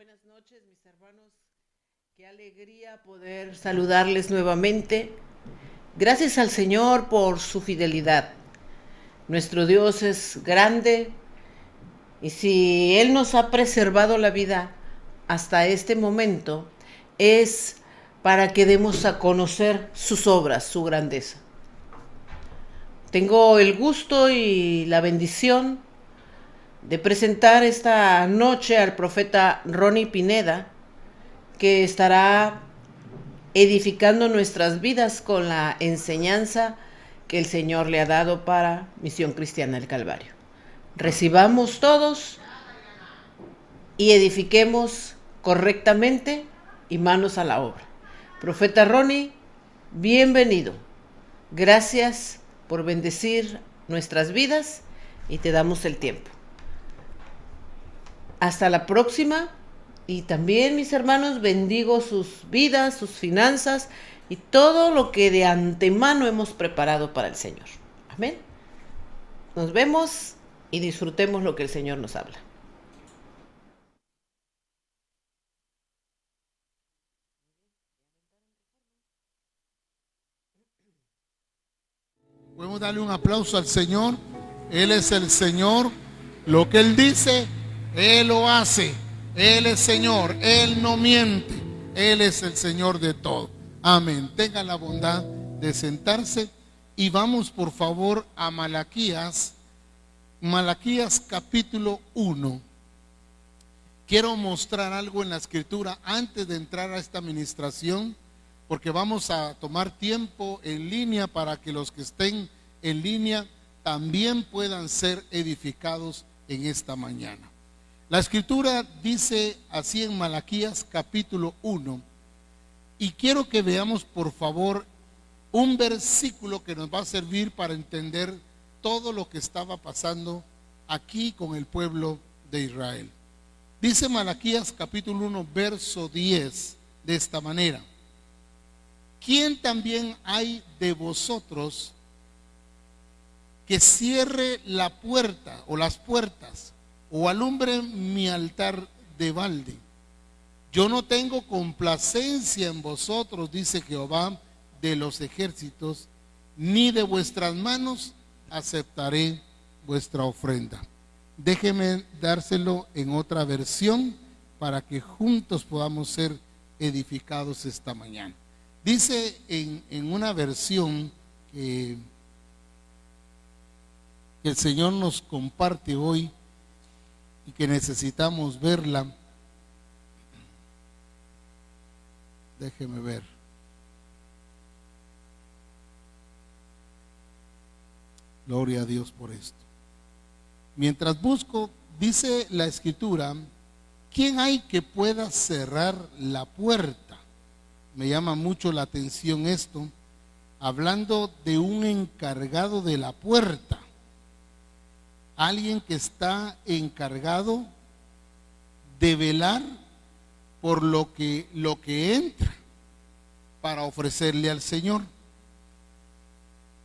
Buenas noches, mis hermanos. Qué alegría poder saludarles nuevamente. Gracias al Señor por su fidelidad. Nuestro Dios es grande y si Él nos ha preservado la vida hasta este momento, es para que demos a conocer sus obras, su grandeza. Tengo el gusto y la bendición de presentar esta noche al profeta Ronnie Pineda, que estará edificando nuestras vidas con la enseñanza que el Señor le ha dado para Misión Cristiana del Calvario. Recibamos todos y edifiquemos correctamente y manos a la obra. Profeta Ronnie, bienvenido. Gracias por bendecir nuestras vidas y te damos el tiempo. Hasta la próxima. Y también, mis hermanos, bendigo sus vidas, sus finanzas y todo lo que de antemano hemos preparado para el Señor. Amén. Nos vemos y disfrutemos lo que el Señor nos habla. Podemos darle un aplauso al Señor. Él es el Señor. Lo que Él dice, Él lo hace. Él es Señor. Él no miente. Él es el Señor de todo. Amén. Tenga la bondad de sentarse y vamos por favor a Malaquías. Malaquías capítulo 1. Quiero mostrar algo en la escritura antes de entrar a esta administración, porque vamos a tomar tiempo en línea para que los que estén en línea también puedan ser edificados en esta mañana. La escritura dice así en Malaquías capítulo 1, y quiero que veamos por favor un versículo que nos va a servir para entender todo lo que estaba pasando aquí con el pueblo de Israel. Dice Malaquías capítulo 1 verso 10 de esta manera: ¿quién también hay de vosotros que cierre la puerta o las puertas o alumbre mi altar de balde? Yo no tengo complacencia en vosotros, dice Jehová de los ejércitos, ni de vuestras manos aceptaré vuestra ofrenda. Déjeme dárselo en otra versión para que juntos podamos ser edificados esta mañana. Dice en una versión que el Señor nos comparte hoy y que necesitamos verla. Déjeme ver. Gloria a Dios por esto. Mientras busco, dice la escritura: ¿quién hay que pueda cerrar la puerta? Me llama mucho la atención esto, hablando de un encargado de la puerta, alguien que está encargado de velar por lo que entra para ofrecerle al Señor.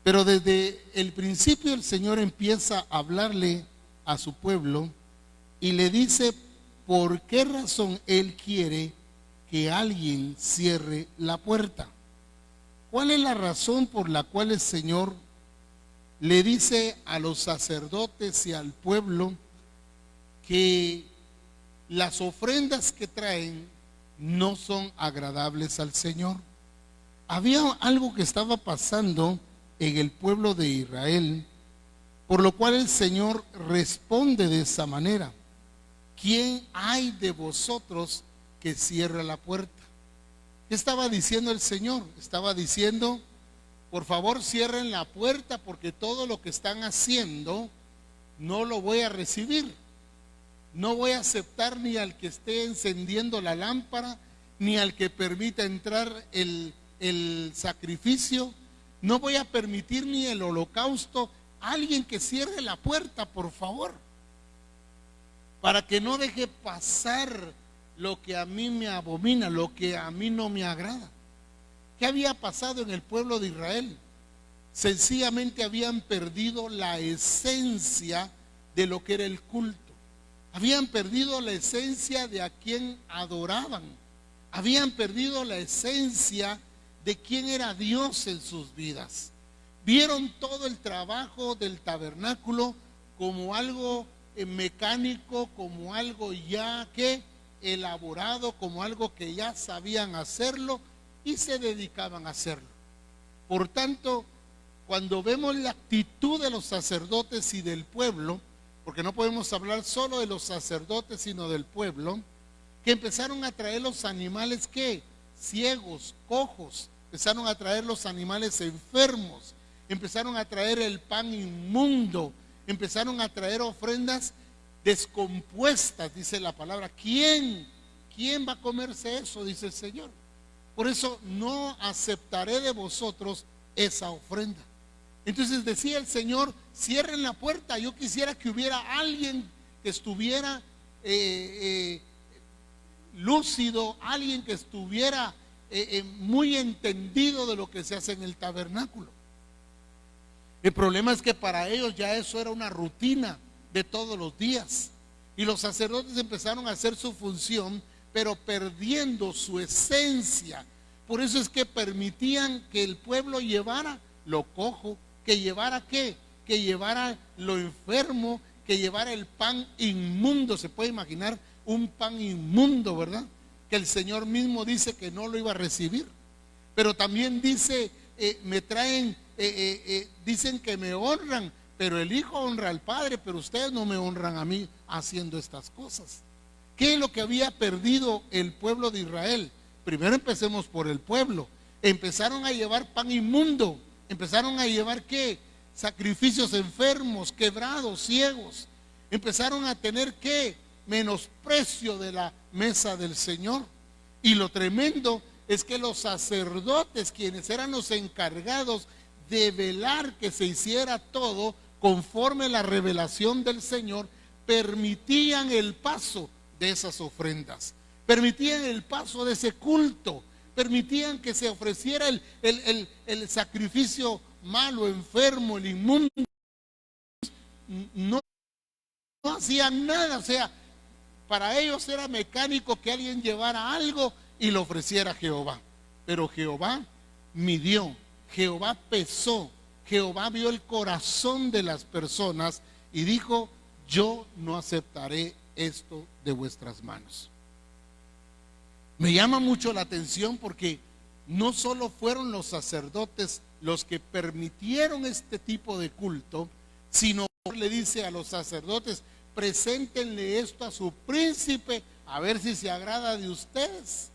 Pero desde el principio el Señor empieza a hablarle a su pueblo y le dice por qué razón Él quiere que alguien cierre la puerta. ¿Cuál es la razón por la cual el Señor le dice a los sacerdotes y al pueblo que las ofrendas que traen no son agradables al Señor? Había algo que estaba pasando en el pueblo de Israel, por lo cual el Señor responde de esa manera: ¿quién hay de vosotros que cierre la puerta? ¿Qué estaba diciendo el Señor? Estaba diciendo: por favor cierren la puerta, porque todo lo que están haciendo no lo voy a recibir. No voy a aceptar ni al que esté encendiendo la lámpara, ni al que permita entrar el sacrificio. No voy a permitir ni el holocausto. Alguien que cierre la puerta, por favor, para que no deje pasar lo que a mí me abomina, lo que a mí no me agrada. ¿Qué había pasado en el pueblo de Israel? Sencillamente habían perdido la esencia de lo que era el culto. Habían perdido la esencia de a quien adoraban. Habían perdido la esencia de quién era Dios en sus vidas. Vieron todo el trabajo del tabernáculo como algo mecánico, como algo ya que elaborado, como algo que ya sabían hacerlo y se dedicaban a hacerlo. Por tanto, cuando vemos la actitud de los sacerdotes y del pueblo, porque no podemos hablar solo de los sacerdotes sino del pueblo, que empezaron a traer los animales que ciegos, cojos, empezaron a traer los animales enfermos, empezaron a traer el pan inmundo, empezaron a traer ofrendas descompuestas, dice la palabra. ¿Quién va a comerse eso? Dice el Señor. Por eso no aceptaré de vosotros esa ofrenda. Entonces decía el Señor, cierren la puerta. Yo quisiera que hubiera alguien que estuviera lúcido, alguien que estuviera muy entendido de lo que se hace en el tabernáculo. El problema es que para ellos ya eso era una rutina de todos los días. Y los sacerdotes empezaron a hacer su función, pero perdiendo su esencia. Por eso es que permitían que el pueblo llevara lo cojo, que llevara ¿qué? Que llevara lo enfermo, que llevara el pan inmundo. Se puede imaginar un pan inmundo, ¿verdad? Que el Señor mismo dice que no lo iba a recibir. Pero también dice, dicen que me honran, pero el Hijo honra al Padre, pero ustedes no me honran a mí haciendo estas cosas. ¿Qué es lo que había perdido el pueblo de Israel? Primero empecemos por el pueblo. Empezaron a llevar pan inmundo. Empezaron a llevar ¿qué? Sacrificios enfermos, quebrados, ciegos. Empezaron a tener ¿qué? Menosprecio de la mesa del Señor. Y lo tremendo es que los sacerdotes, quienes eran los encargados de velar que se hiciera todo conforme a la revelación del Señor, permitían el paso de esas ofrendas, permitían el paso de ese culto, permitían que se ofreciera el sacrificio malo, enfermo, el inmundo. No hacían nada. O sea, para ellos era mecánico que alguien llevara algo y lo ofreciera a Jehová. Pero Jehová midió, Jehová pesó, Jehová vio el corazón de las personas y dijo: yo no aceptaré esto de vuestras manos. Me llama mucho la atención porque no solo fueron los sacerdotes los que permitieron este tipo de culto, sino le dice a los sacerdotes: preséntenle esto a su príncipe a ver si se agrada de ustedes.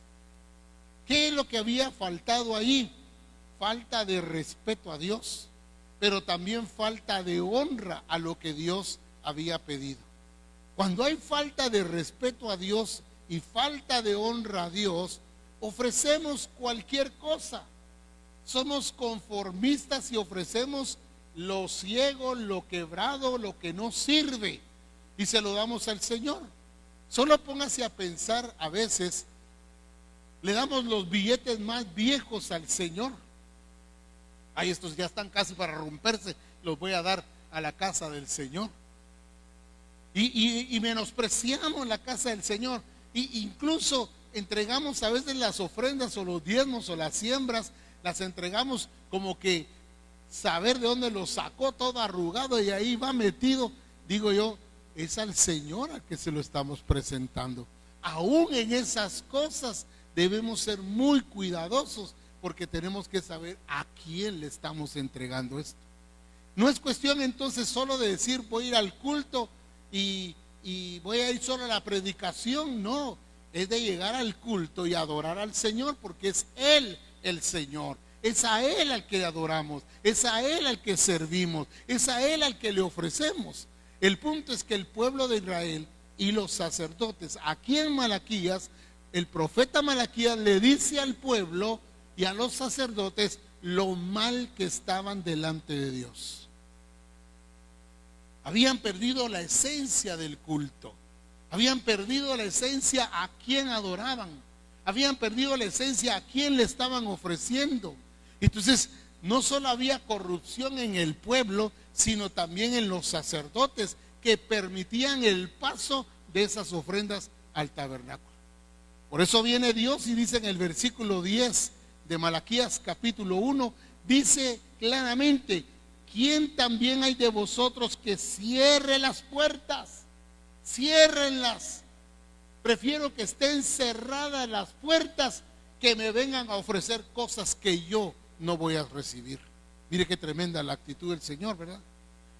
¿Qué es lo que había faltado ahí? Falta de respeto a Dios, pero también falta de honra a lo que Dios había pedido. Cuando hay falta de respeto a Dios y falta de honra a Dios, ofrecemos cualquier cosa. Somos conformistas y ofrecemos lo ciego, lo quebrado, lo que no sirve, y se lo damos al Señor. Solo póngase a pensar, a veces le damos los billetes más viejos al Señor. Ay, estos ya están casi para romperse, los voy a dar a la casa del Señor. Y menospreciamos la casa del Señor. Y incluso entregamos a veces las ofrendas o los diezmos o las siembras, las entregamos como que saber de dónde lo sacó, todo arrugado, y ahí va metido. Digo yo, es al Señor al que se lo estamos presentando. Aún en esas cosas debemos ser muy cuidadosos, porque tenemos que saber a quién le estamos entregando esto. No es cuestión entonces solo de decir voy a ir al culto y voy a ir solo a la predicación. No, es de llegar al culto y adorar al Señor, porque es Él el Señor. Es a Él al que adoramos, es a Él al que servimos, es a Él al que le ofrecemos. El punto es que el pueblo de Israel y los sacerdotes, aquí en Malaquías, el profeta Malaquías le dice al pueblo y a los sacerdotes lo mal que estaban delante de Dios. Habían perdido la esencia del culto, habían perdido la esencia a quien adoraban, habían perdido la esencia a quien le estaban ofreciendo. Entonces, no solo había corrupción en el pueblo, sino también en los sacerdotes, que permitían el paso de esas ofrendas al tabernáculo. Por eso viene Dios y dice en el versículo 10 de Malaquías capítulo 1, dice claramente: ¿quién también hay de vosotros que cierre las puertas? Ciérrenlas. Prefiero que estén cerradas las puertas que me vengan a ofrecer cosas que yo no voy a recibir. Mire qué tremenda la actitud del Señor, ¿verdad?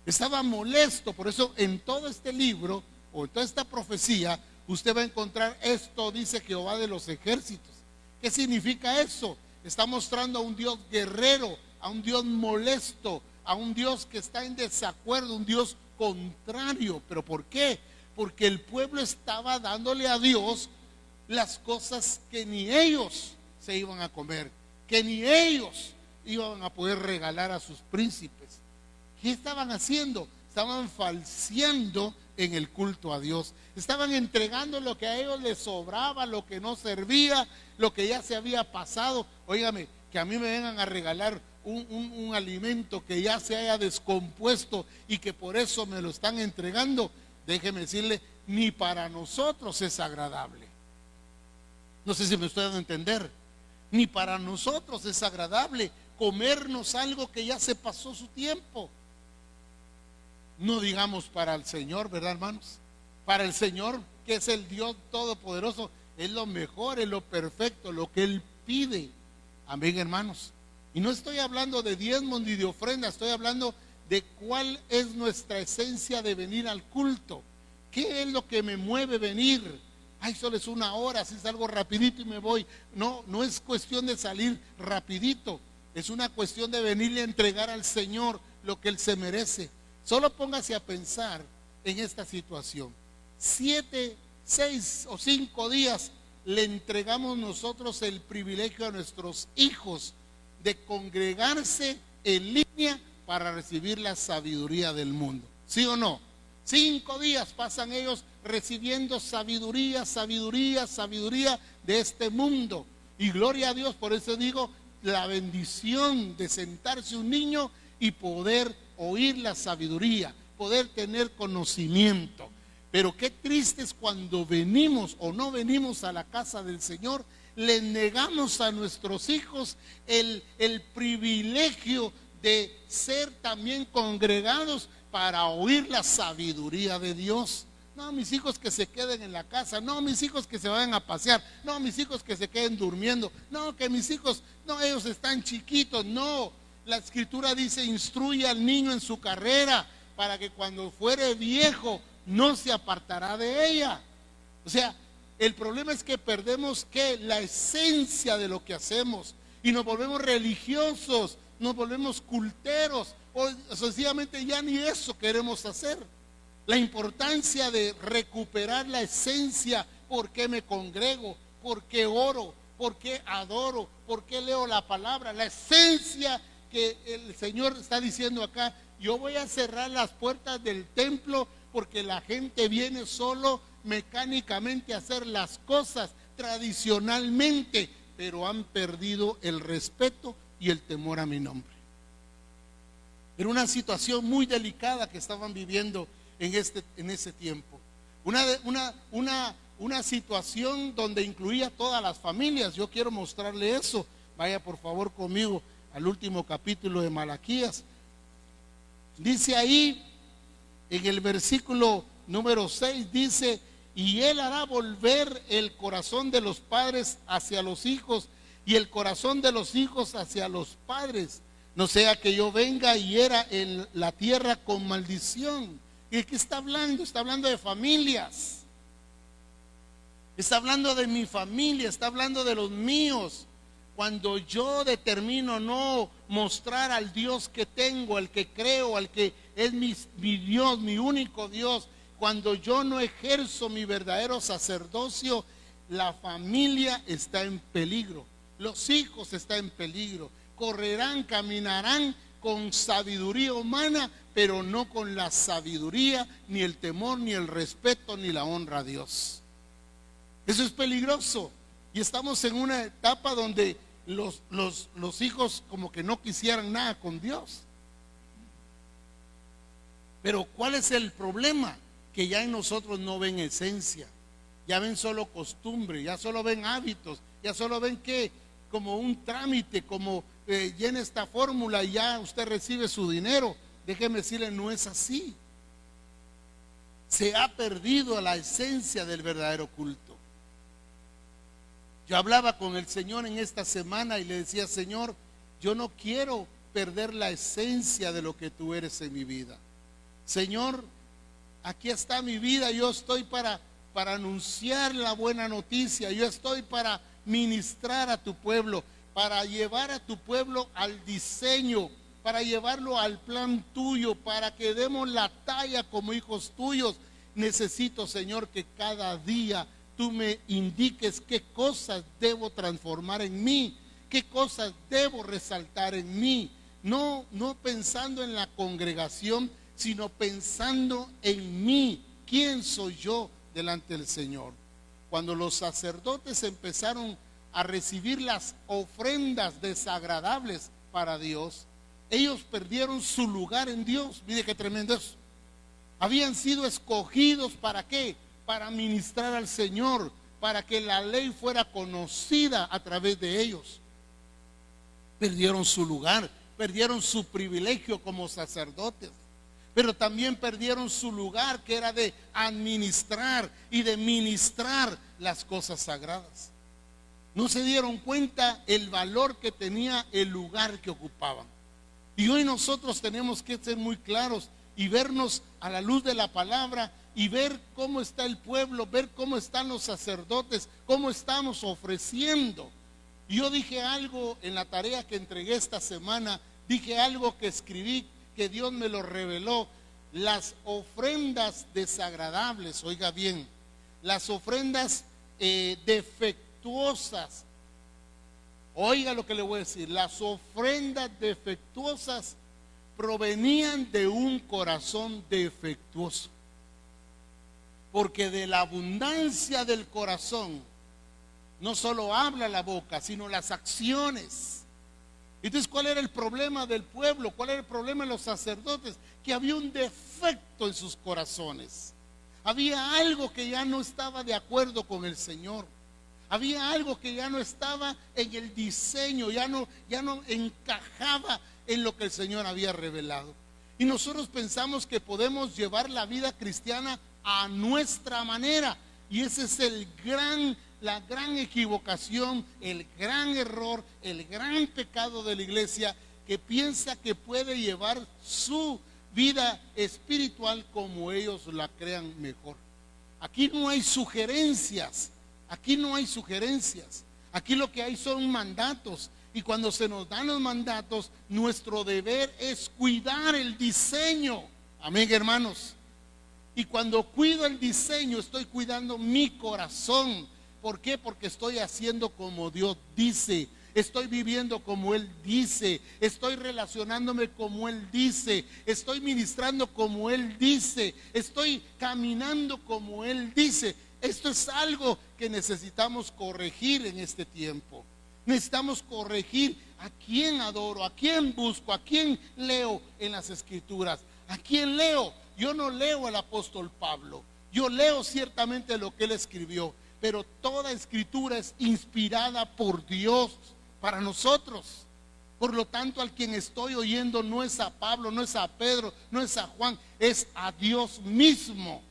Estaba molesto. Por eso en todo este libro o en toda esta profecía usted va a encontrar esto: dice Jehová de los ejércitos. ¿Qué significa eso? Está mostrando a un Dios guerrero, a un Dios molesto, a un Dios que está en desacuerdo, un Dios contrario. ¿Pero por qué? Porque el pueblo estaba dándole a Dios las cosas que ni ellos se iban a comer, que ni ellos iban a poder regalar a sus príncipes. ¿Qué estaban haciendo? Estaban falseando en el culto a Dios. Estaban entregando lo que a ellos les sobraba, lo que no servía, lo que ya se había pasado. Óigame, que a mí me vengan a regalar un alimento que ya se haya descompuesto y que por eso me lo están entregando. Déjeme decirle, ni para nosotros es agradable. No sé si me estoy dando a entender. Ni para nosotros es agradable comernos algo que ya se pasó su tiempo. No digamos para el Señor, ¿verdad, hermanos? Para el Señor, que es el Dios todopoderoso, es lo mejor, es lo perfecto, lo que Él pide. Amén, hermanos. Y no estoy hablando de diezmos ni de ofrendas, estoy hablando de cuál es nuestra esencia de venir al culto. ¿Qué es lo que me mueve venir? Ay, solo es una hora, si salgo rapidito y me voy. No, no es cuestión de salir rapidito, es una cuestión de venirle a entregar al Señor lo que Él se merece. Solo póngase a pensar en esta situación. 7, 6 o 5 días le entregamos nosotros el privilegio a nuestros hijos de congregarse en línea para recibir la sabiduría del mundo. ¿Sí o no? 5 días pasan ellos recibiendo sabiduría, sabiduría, sabiduría de este mundo. Y gloria a Dios, por eso digo, la bendición de sentarse un niño y poder oír la sabiduría, poder tener conocimiento. Pero qué triste es cuando venimos o no venimos a la casa del Señor, le negamos a nuestros hijos el privilegio de ser también congregados para oír la sabiduría de Dios. No, mis hijos que se queden en la casa, no, mis hijos que se vayan a pasear, no, mis hijos que se queden durmiendo, no, que mis hijos, no, ellos están chiquitos. No, la Escritura dice: instruye al niño en su carrera, para que cuando fuere viejo no se apartará de ella. O sea, el problema es que perdemos la esencia de lo que hacemos y nos volvemos religiosos, nos volvemos culteros, o sencillamente ya ni eso queremos hacer. La importancia de recuperar la esencia: ¿por qué me congrego? ¿Por qué oro? ¿Por qué adoro? ¿Por qué leo la palabra? La esencia que el Señor está diciendo acá: yo voy a cerrar las puertas del templo porque la gente viene solo mecánicamente a hacer las cosas tradicionalmente, pero han perdido el respeto y el temor a mi nombre. Era una situación muy delicada que estaban viviendo en ese tiempo. Una situación donde incluía todas las familias. Yo quiero mostrarle eso. Vaya por favor conmigo al último capítulo de Malaquías. Dice ahí en el versículo número 6, dice: y Él hará volver el corazón de los padres hacia los hijos y el corazón de los hijos hacia los padres, no sea que yo venga y hiera en la tierra con maldición. ¿Y de qué está hablando? Está hablando de familias. Está hablando de mi familia, está hablando de los míos. Cuando yo determino no mostrar al Dios que tengo, al que creo, al que es mi Dios, mi único Dios, cuando yo no ejerzo mi verdadero sacerdocio, la familia está en peligro, los hijos están en peligro. Correrán, caminarán con sabiduría humana, pero no con la sabiduría, ni el temor, ni el respeto, ni la honra a Dios. Eso es peligroso. Y estamos en una etapa donde los hijos como que no quisieran nada con Dios. Pero ¿cuál es el problema? que ya en nosotros no ven esencia, ya ven solo costumbre, ya solo ven hábitos, ya solo ven que como un trámite, como llena esta fórmula y ya usted recibe su dinero. Déjeme decirle, no es así. Se ha perdido la esencia del verdadero culto. Yo hablaba con el Señor en esta semana y le decía: Señor, yo no quiero perder la esencia de lo que tú eres en mi vida. Señor, aquí está mi vida, yo estoy para anunciar la buena noticia, yo estoy para ministrar a tu pueblo, para llevar a tu pueblo al diseño, para llevarlo al plan tuyo, para que demos la talla como hijos tuyos. Necesito, Señor, que cada día tú me indiques qué cosas debo transformar en mí, qué cosas debo resaltar en mí. No pensando en la congregación, sino pensando en mí. ¿Quién soy yo delante del Señor? Cuando los sacerdotes empezaron a recibir las ofrendas desagradables para Dios, ellos perdieron su lugar en Dios. Mire qué tremendo es. Habían sido escogidos ¿para qué? Para ministrar al Señor, para que la ley fuera conocida a través de ellos. Perdieron su lugar, perdieron su privilegio como sacerdotes, pero también perdieron su lugar, que era de administrar y de ministrar las cosas sagradas. No se dieron cuenta el valor que tenía el lugar que ocupaban. Y hoy nosotros tenemos que ser muy claros y vernos a la luz de la palabra y ver cómo está el pueblo, ver cómo están los sacerdotes, cómo estamos ofreciendo. Yo dije algo en la tarea que entregué esta semana, dije algo que escribí, que Dios me lo reveló. Las ofrendas desagradables, oiga bien, las ofrendas defectuosas, oiga lo que le voy a decir, las ofrendas defectuosas provenían de un corazón defectuoso, porque de la abundancia del corazón no solo habla la boca, sino las acciones. Entonces, ¿cuál era el problema del pueblo? ¿Cuál era el problema de los sacerdotes? Que había un defecto en sus corazones. Había algo que ya no estaba de acuerdo con el Señor. Había algo que ya no estaba en el diseño, ya no encajaba en lo que el Señor había revelado. Y nosotros pensamos que podemos llevar la vida cristiana a nuestra manera. Y ese es la gran equivocación, el gran error, el gran pecado de la iglesia, que piensa que puede llevar su vida espiritual como ellos la crean mejor. Aquí no hay sugerencias, aquí no hay sugerencias, aquí lo que hay son mandatos. Y cuando se nos dan los mandatos, nuestro deber es cuidar el diseño. Amén, hermanos. Y cuando cuido el diseño, estoy cuidando mi corazón. ¿Por qué? Porque estoy haciendo como Dios dice, estoy viviendo como Él dice, estoy relacionándome como Él dice, estoy ministrando como Él dice, estoy caminando como Él dice. Esto es algo que necesitamos corregir en este tiempo. Necesitamos corregir a quién adoro, a quién busco, a quién leo en las Escrituras, a quién leo. Yo no leo al apóstol Pablo, yo leo ciertamente lo que él escribió, pero toda escritura es inspirada por Dios para nosotros. Por lo tanto, al quien estoy oyendo no es a Pablo, no es a Pedro, no es a Juan, es a Dios mismo.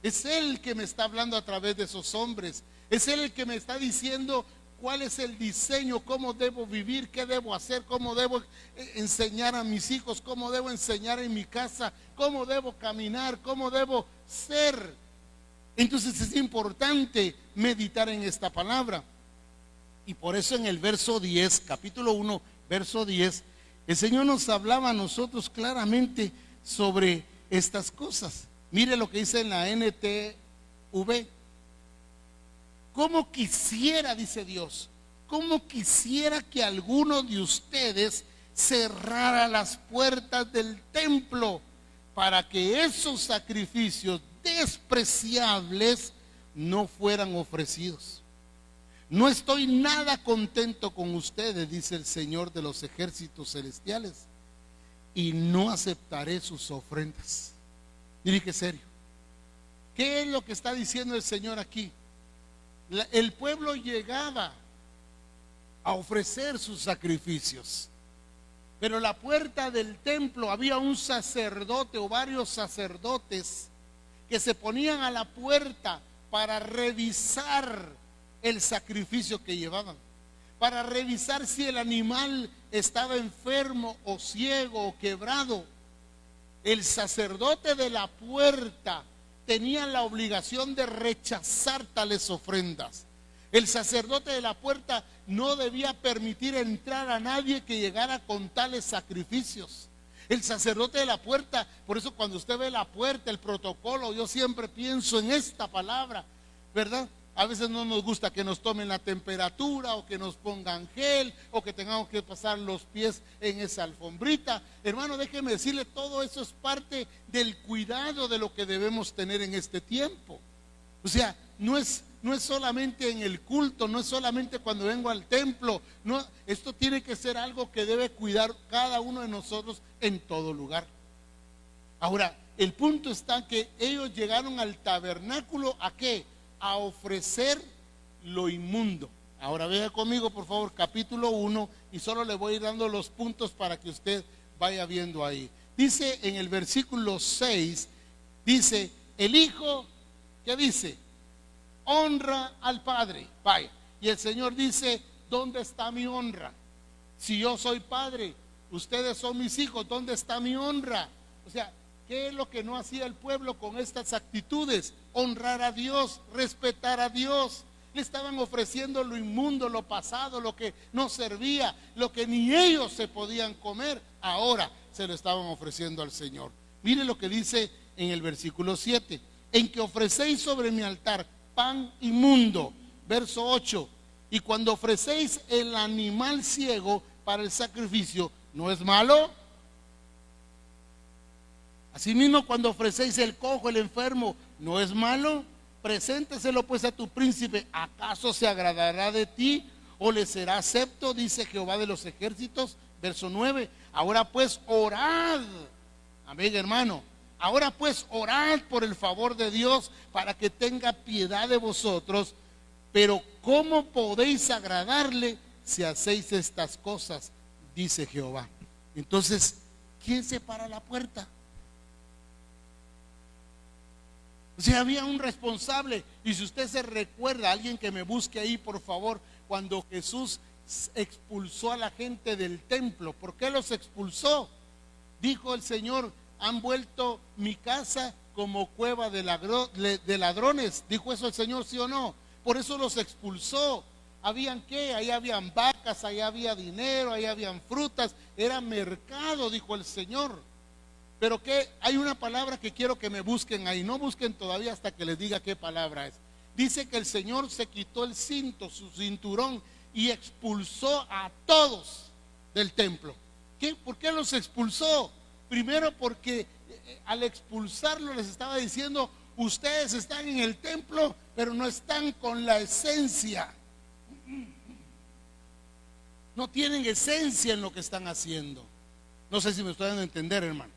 Es Él que me está hablando a través de esos hombres. Es Él el que me está diciendo cuál es el diseño, cómo debo vivir, qué debo hacer, cómo debo enseñar a mis hijos, cómo debo enseñar en mi casa, cómo debo caminar, cómo debo ser. Entonces es importante meditar en esta palabra. Y por eso en el verso 10, capítulo 1, verso 10, el Señor nos hablaba a nosotros claramente sobre estas cosas. Mire lo que dice en la NTV. ¿Cómo quisiera, dice Dios, cómo quisiera que alguno de ustedes cerrara las puertas del templo para que esos sacrificios despreciables no fueran ofrecidos? No estoy nada contento con ustedes, dice el Señor de los ejércitos celestiales, y no aceptaré sus ofrendas. Mire qué serio. ¿Qué es lo que está diciendo el Señor aquí? El pueblo llegaba a ofrecer sus sacrificios, pero la puerta del templo había un sacerdote o varios sacerdotes que se ponían a la puerta para revisar el sacrificio que llevaban, para revisar si el animal estaba enfermo o ciego o quebrado. El sacerdote de la puerta tenía la obligación de rechazar tales ofrendas. El sacerdote de la puerta no debía permitir entrar a nadie que llegara con tales sacrificios. El sacerdote de la puerta, por eso cuando usted ve la puerta, el protocolo, yo siempre pienso en esta palabra, ¿verdad? A veces no nos gusta que nos tomen la temperatura o que nos pongan gel o que tengamos que pasar los pies en esa alfombrita. Hermano, déjeme decirle, todo eso es parte del cuidado de lo que debemos tener en este tiempo. O sea, no es solamente en el culto, no es solamente cuando vengo al templo, no, esto tiene que ser algo que debe cuidar cada uno de nosotros en todo lugar. Ahora, el punto está que ellos llegaron al tabernáculo, ¿a qué? A ofrecer lo inmundo. Ahora vea conmigo por favor capítulo 1 y solo le voy a ir dando los puntos para que usted vaya viendo ahí. Dice en el versículo 6, dice, el hijo, ¿qué dice? Honra al padre. Vaya. Y el Señor dice, ¿dónde está mi honra? Si yo soy padre, ustedes son mis hijos, ¿dónde está mi honra? O sea, ¿qué es lo que no hacía el pueblo con estas actitudes? Honrar a Dios, respetar a Dios. Le estaban ofreciendo lo inmundo, lo pasado, lo que no servía, lo que ni ellos se podían comer. Ahora se lo estaban ofreciendo al Señor. Mire lo que dice en el versículo 7. En que ofrecéis sobre mi altar pan inmundo. Verso 8. Y cuando ofrecéis el animal ciego para el sacrificio, ¿no es malo? Asimismo, cuando ofrecéis el cojo, el enfermo, ¿no es malo? Presénteselo pues a tu príncipe. ¿Acaso se agradará de ti o le será acepto? Dice Jehová de los ejércitos. Verso 9. Ahora pues orad. Amén, hermano. Ahora pues orad por el favor de Dios para que tenga piedad de vosotros. Pero ¿cómo podéis agradarle si hacéis estas cosas? Dice Jehová. Entonces, ¿quién se para la puerta? O sea, había un responsable. Y si usted se recuerda, alguien que me busque ahí por favor, cuando Jesús expulsó a la gente del templo, ¿por qué los expulsó? Dijo el Señor, han vuelto mi casa como cueva de ladrones. ¿Dijo eso el Señor, sí o no? Por eso los expulsó. ¿Habían qué? Ahí habían vacas, ahí había dinero, ahí habían frutas, era mercado, dijo el Señor. Pero que hay una palabra que quiero que me busquen ahí, no busquen todavía hasta que les diga qué palabra es. Dice que el Señor se quitó el cinto, su cinturón, y expulsó a todos del templo. ¿Qué? ¿Por qué los expulsó? Primero porque al expulsarlo les estaba diciendo, ustedes están en el templo, pero no están con la esencia. No tienen esencia en lo que están haciendo. No sé si me estoy dando a entender, hermano.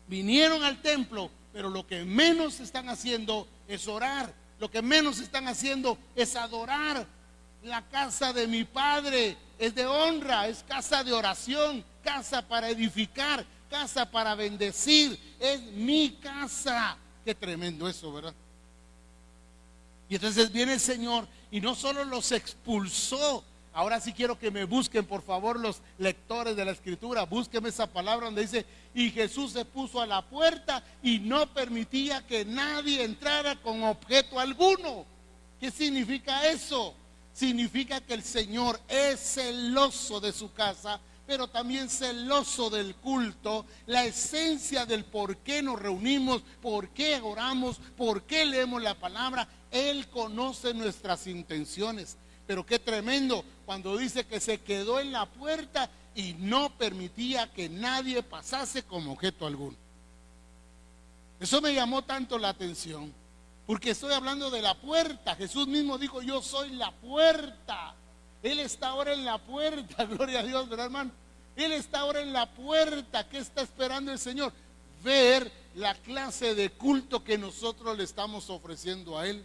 Vinieron al templo, pero lo que menos están haciendo es orar. Lo que menos están haciendo es adorar. La casa de mi Padre es de honra, es casa de oración, casa para edificar, casa para bendecir. Es mi casa. Qué tremendo eso, ¿verdad? Y entonces viene el Señor y no solo los expulsó. Ahora sí quiero que me busquen por favor los lectores de la escritura, búsquenme esa palabra donde dice, y Jesús se puso a la puerta y no permitía que nadie entrara con objeto alguno. ¿Qué significa eso? Significa que el Señor es celoso de su casa, pero también celoso del culto, la esencia del por qué nos reunimos, por qué oramos, por qué leemos la palabra. Él conoce nuestras intenciones. Pero qué tremendo cuando dice que se quedó en la puerta y no permitía que nadie pasase como objeto alguno. Eso me llamó tanto la atención, porque estoy hablando de la puerta. Jesús mismo dijo, yo soy la puerta. Él está ahora en la puerta, gloria a Dios, ¿verdad, hermano? Él está ahora en la puerta. ¿Qué está esperando el Señor? ver la clase de culto que nosotros le estamos ofreciendo a Él.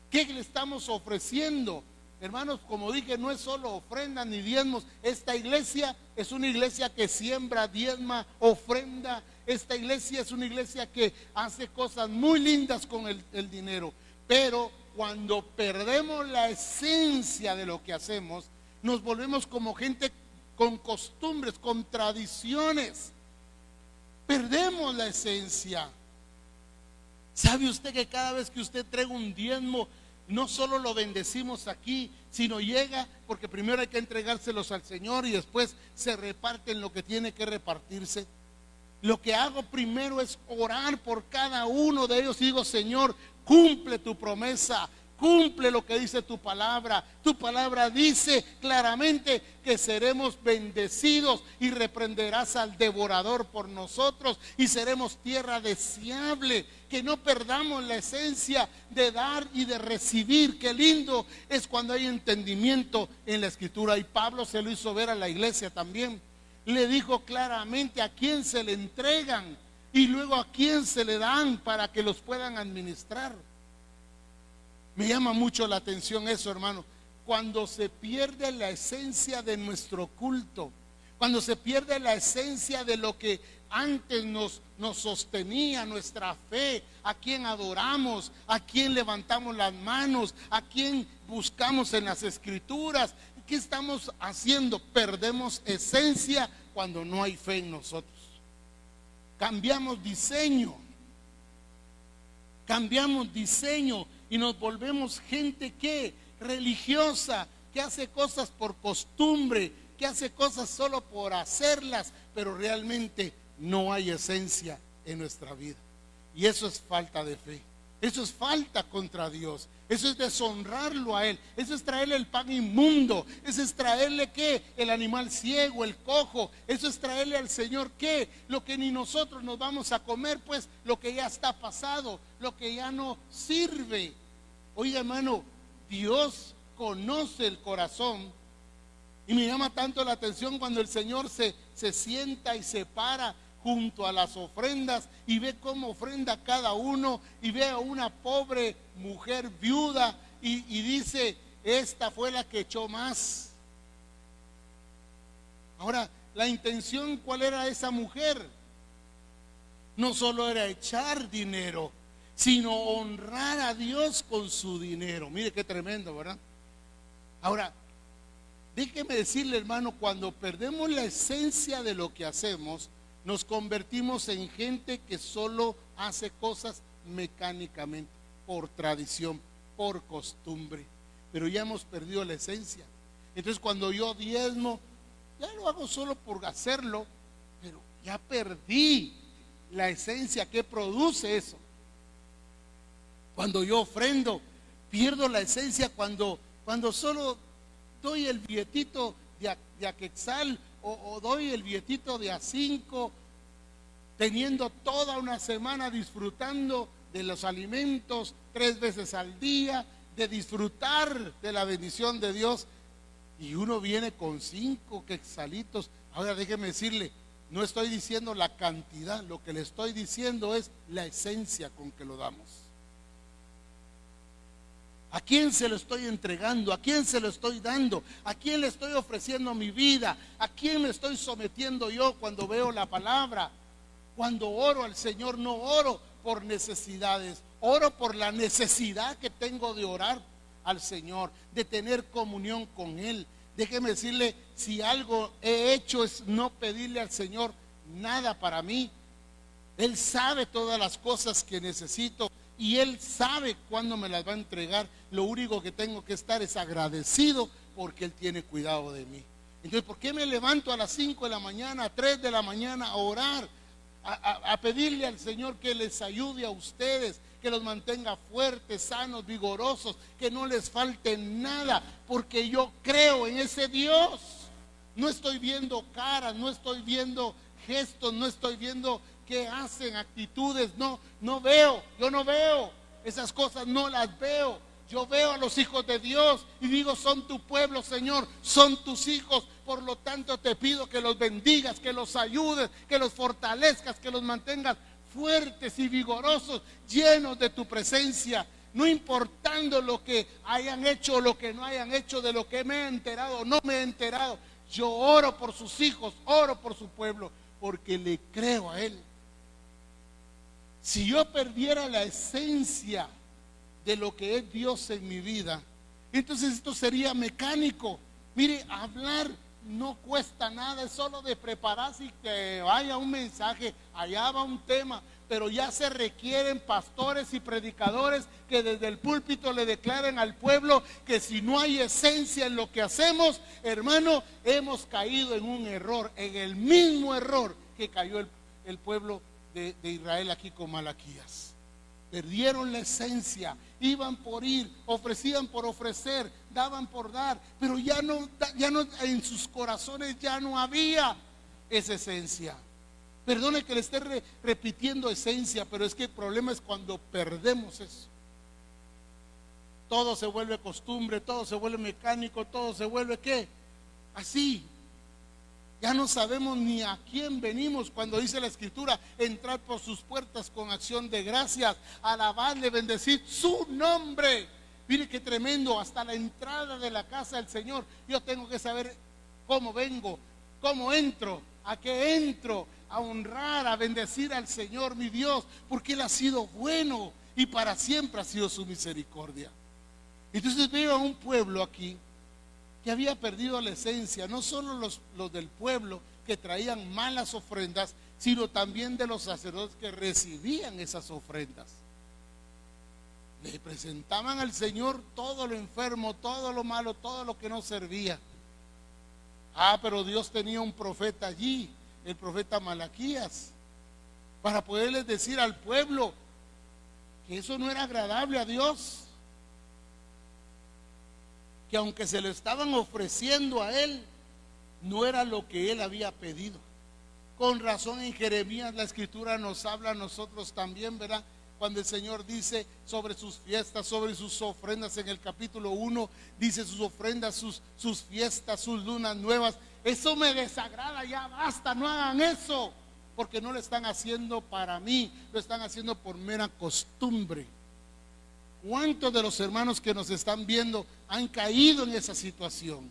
¿Qué le estamos ofreciendo? Hermanos, como dije, no es solo ofrenda ni diezmos. Esta iglesia es una iglesia que siembra, diezma, ofrenda. Esta iglesia es una iglesia que hace cosas muy lindas con el dinero. Pero cuando perdemos la esencia de lo que hacemos, nos volvemos como gente con costumbres, con tradiciones. Perdemos la esencia. ¿Sabe usted que cada vez que usted trae un diezmo, no solo lo bendecimos aquí, sino llega, porque primero hay que entregárselos al Señor y después se reparten lo que tiene que repartirse? Lo que hago primero es orar por cada uno de ellos y digo: Señor, cumple tu promesa, cumple lo que dice tu palabra. Tu palabra dice claramente que seremos bendecidos y reprenderás al devorador por nosotros y seremos tierra deseable. Que no perdamos la esencia de dar y de recibir. Qué lindo es cuando hay entendimiento en la escritura, y Pablo se lo hizo ver a la iglesia también. Le dijo claramente a quién se le entregan y luego a quién se le dan para que los puedan administrar. Me llama mucho la atención eso, hermano. Cuando se pierde la esencia de nuestro culto, cuando se pierde la esencia de lo que antes nos sostenía, nuestra fe, a quién adoramos, a quién levantamos las manos, a quién buscamos en las escrituras, ¿qué estamos haciendo? Perdemos esencia cuando no hay fe en nosotros. Cambiamos diseño y nos volvemos gente que religiosa, que hace cosas por costumbre, que hace cosas solo por hacerlas, pero realmente no hay esencia en nuestra vida. Y eso es falta de fe. Eso es falta contra Dios. Eso es deshonrarlo a Él. Eso es traerle el pan inmundo. Eso es traerle ¿qué? El animal ciego, el cojo. Eso es traerle al Señor ¿qué? Lo que ni nosotros nos vamos a comer, pues lo que ya está pasado, lo que ya no sirve. Oiga, hermano, Dios conoce el corazón. Y me llama tanto la atención cuando el Señor se sienta y se para junto a las ofrendas y ve cómo ofrenda cada uno, y ve a una pobre mujer viuda y dice: esta fue la que echó más. Ahora, la intención, ¿cuál era esa mujer? No solo era echar dinero, sino honrar a Dios con su dinero. Mire qué tremendo, ¿verdad? Ahora, déjeme decirle, hermano, cuando perdemos la esencia de lo que hacemos, nos convertimos en gente que solo hace cosas mecánicamente, por tradición, por costumbre, pero ya hemos perdido la esencia. Entonces, cuando yo diezmo, ya lo hago solo por hacerlo, pero ya perdí la esencia que produce eso. Cuando yo ofrendo, pierdo la esencia cuando solo doy el billetito de a quetzal o doy el billetito de a 5, teniendo toda una semana disfrutando de los alimentos 3 veces al día, de disfrutar de la bendición de Dios, y uno viene con 5 quetzalitos. Ahora déjeme decirle, no estoy diciendo la cantidad, lo que le estoy diciendo es la esencia con que lo damos. ¿A quién se lo estoy entregando? ¿A quién se lo estoy dando? ¿A quién le estoy ofreciendo mi vida? ¿A quién me estoy sometiendo yo cuando veo la palabra? Cuando oro al Señor, no oro por necesidades, oro por la necesidad que tengo de orar al Señor, de tener comunión con Él. Déjeme decirle, si algo he hecho es no pedirle al Señor nada para mí. Él sabe todas las cosas que necesito y Él sabe cuándo me las va a entregar. Lo único que tengo que estar es agradecido porque Él tiene cuidado de mí. Entonces, ¿por qué me levanto a las 5 de la mañana, a 3 de la mañana a orar? A pedirle al Señor que les ayude a ustedes, que los mantenga fuertes, sanos, vigorosos, que no les falte nada, porque yo creo en ese Dios. No estoy viendo caras, no estoy viendo gestos, no estoy viendo qué hacen, actitudes, no veo, yo no veo esas cosas, no las veo. Yo veo a los hijos de Dios y digo, son tu pueblo, Señor, son tus hijos. Por lo tanto te pido que los bendigas, que los ayudes, que los fortalezcas, que los mantengas fuertes y vigorosos, llenos de tu presencia. No importando lo que hayan hecho o lo que no hayan hecho, de lo que me he enterado o no me he enterado. Yo oro por sus hijos, oro por su pueblo, porque le creo a Él. Si yo perdiera la esencia de lo que es Dios en mi vida, entonces esto sería mecánico. Mire, hablar no cuesta nada, es solo de prepararse y que vaya un mensaje, allá va un tema, pero ya se requieren pastores y predicadores que desde el púlpito le declaren al pueblo que si no hay esencia en lo que hacemos, hermano, hemos caído en un error, en el mismo error que cayó el pueblo de Israel aquí con Malaquías. Perdieron la esencia, iban por ir, ofrecían por ofrecer, daban por dar, pero ya no en sus corazones ya no había esa esencia. Perdone que le esté repitiendo esencia, pero es que el problema es cuando perdemos eso. Todo se vuelve costumbre, todo se vuelve mecánico, todo se vuelve ¿qué? Así. Ya no sabemos ni a quién venimos cuando dice la Escritura, entrar por sus puertas con acción de gracias, alabarle, bendecir su nombre. Mire qué tremendo, hasta la entrada de la casa del Señor, yo tengo que saber cómo vengo, cómo entro, a qué entro, a honrar, a bendecir al Señor mi Dios, porque Él ha sido bueno y para siempre ha sido su misericordia. Entonces veo a un pueblo aquí que había perdido la esencia, no solo los del pueblo que traían malas ofrendas, sino también de los sacerdotes que recibían esas ofrendas. Le presentaban al Señor todo lo enfermo, todo lo malo, todo lo que no servía. Pero Dios tenía un profeta allí, el profeta Malaquías, para poderles decir al pueblo que eso no era agradable a Dios, que aunque se lo estaban ofreciendo a Él, no era lo que Él había pedido. Con razón en Jeremías la Escritura nos habla a nosotros también, ¿verdad? Cuando el Señor dice sobre sus fiestas, sobre sus ofrendas, en el capítulo 1 dice sus ofrendas, sus fiestas, sus lunas nuevas. Eso me desagrada, ya basta, no hagan eso, porque no lo están haciendo para mí, lo están haciendo por mera costumbre. ¿Cuántos de los hermanos que nos están viendo han caído en esa situación?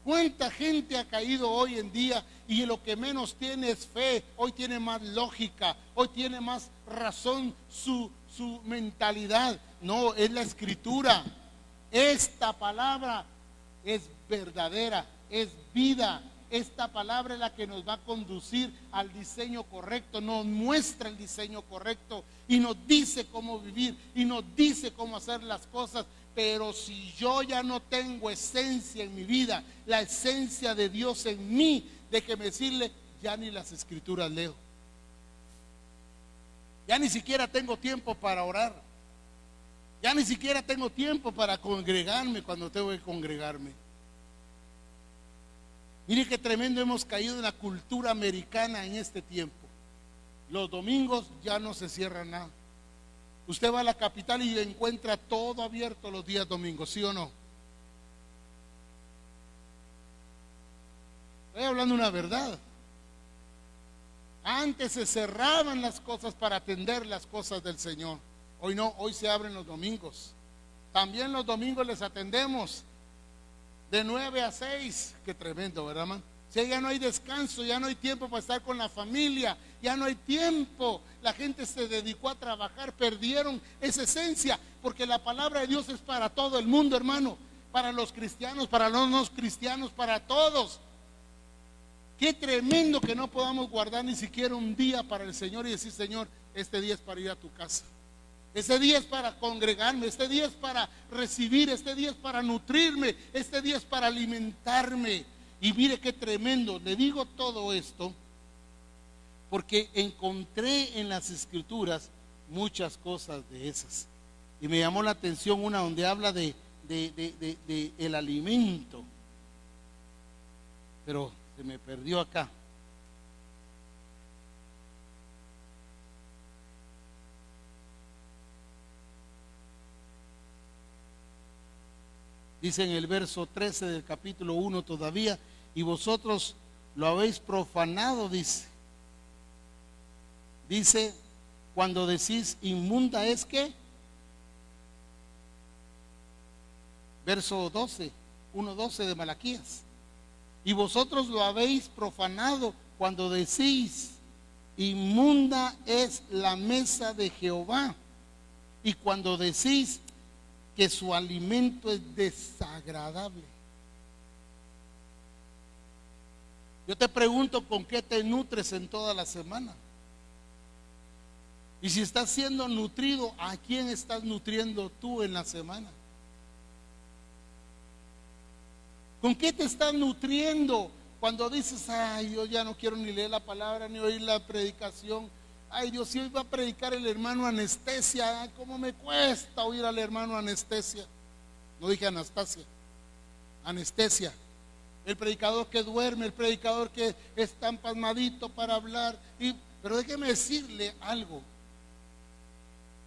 ¿Cuánta gente ha caído hoy en día y lo que menos tiene es fe? Hoy tiene más lógica, hoy tiene más razón su mentalidad. No, es la Escritura. Esta palabra es verdadera, es vida. Esta palabra es la que nos va a conducir al diseño correcto, nos muestra el diseño correcto y nos dice cómo vivir y nos dice cómo hacer las cosas. Pero si yo ya no tengo esencia en mi vida, la esencia de Dios en mí, déjeme decirle, ya ni las Escrituras leo. Ya ni siquiera tengo tiempo para orar. Ya ni siquiera tengo tiempo para congregarme cuando tengo que congregarme. Mire qué tremendo hemos caído en la cultura americana en este tiempo. Los domingos ya no se cierra nada. Usted va a la capital y encuentra todo abierto los días domingos, ¿sí o no? Estoy hablando una verdad. Antes se cerraban las cosas para atender las cosas del Señor. Hoy no, hoy se abren los domingos. También los domingos les atendemos de 9 a 6. Qué tremendo, ¿verdad, man? Si ya no hay descanso, ya no hay tiempo para estar con la familia, ya no hay tiempo. La gente se dedicó a trabajar, perdieron esa esencia, porque la palabra de Dios es para todo el mundo, hermano, para los cristianos, para los no cristianos, para todos. Qué tremendo que no podamos guardar ni siquiera un día para el Señor y decir, Señor, este día es para ir a tu casa. Este día es para congregarme, este día es para recibir, este día es para nutrirme, este día es para alimentarme. Y mire qué tremendo, le digo todo esto porque encontré en las Escrituras muchas cosas de esas. Y me llamó la atención una donde habla de el alimento. Pero se me perdió acá. Dice en el verso 13 del capítulo 1 todavía, y vosotros lo habéis profanado, dice. Dice, cuando decís inmunda es que, verso 12, 1:12 de Malaquías. Y vosotros lo habéis profanado cuando decís, inmunda es la mesa de Jehová. Y cuando decís que su alimento es desagradable. Yo te pregunto, ¿con qué te nutres en toda la semana? Y si estás siendo nutrido, ¿a quién estás nutriendo tú en la semana? ¿Con qué te estás nutriendo cuando dices, ay, yo ya no quiero ni leer la palabra ni oír la predicación? Ay, Dios, si hoy va a predicar el hermano Anestesia, ay, cómo me cuesta oír al hermano Anestesia. No dije Anastasia, Anestesia. El predicador que duerme, el predicador que es tan pasmadito para hablar. Pero déjeme decirle algo.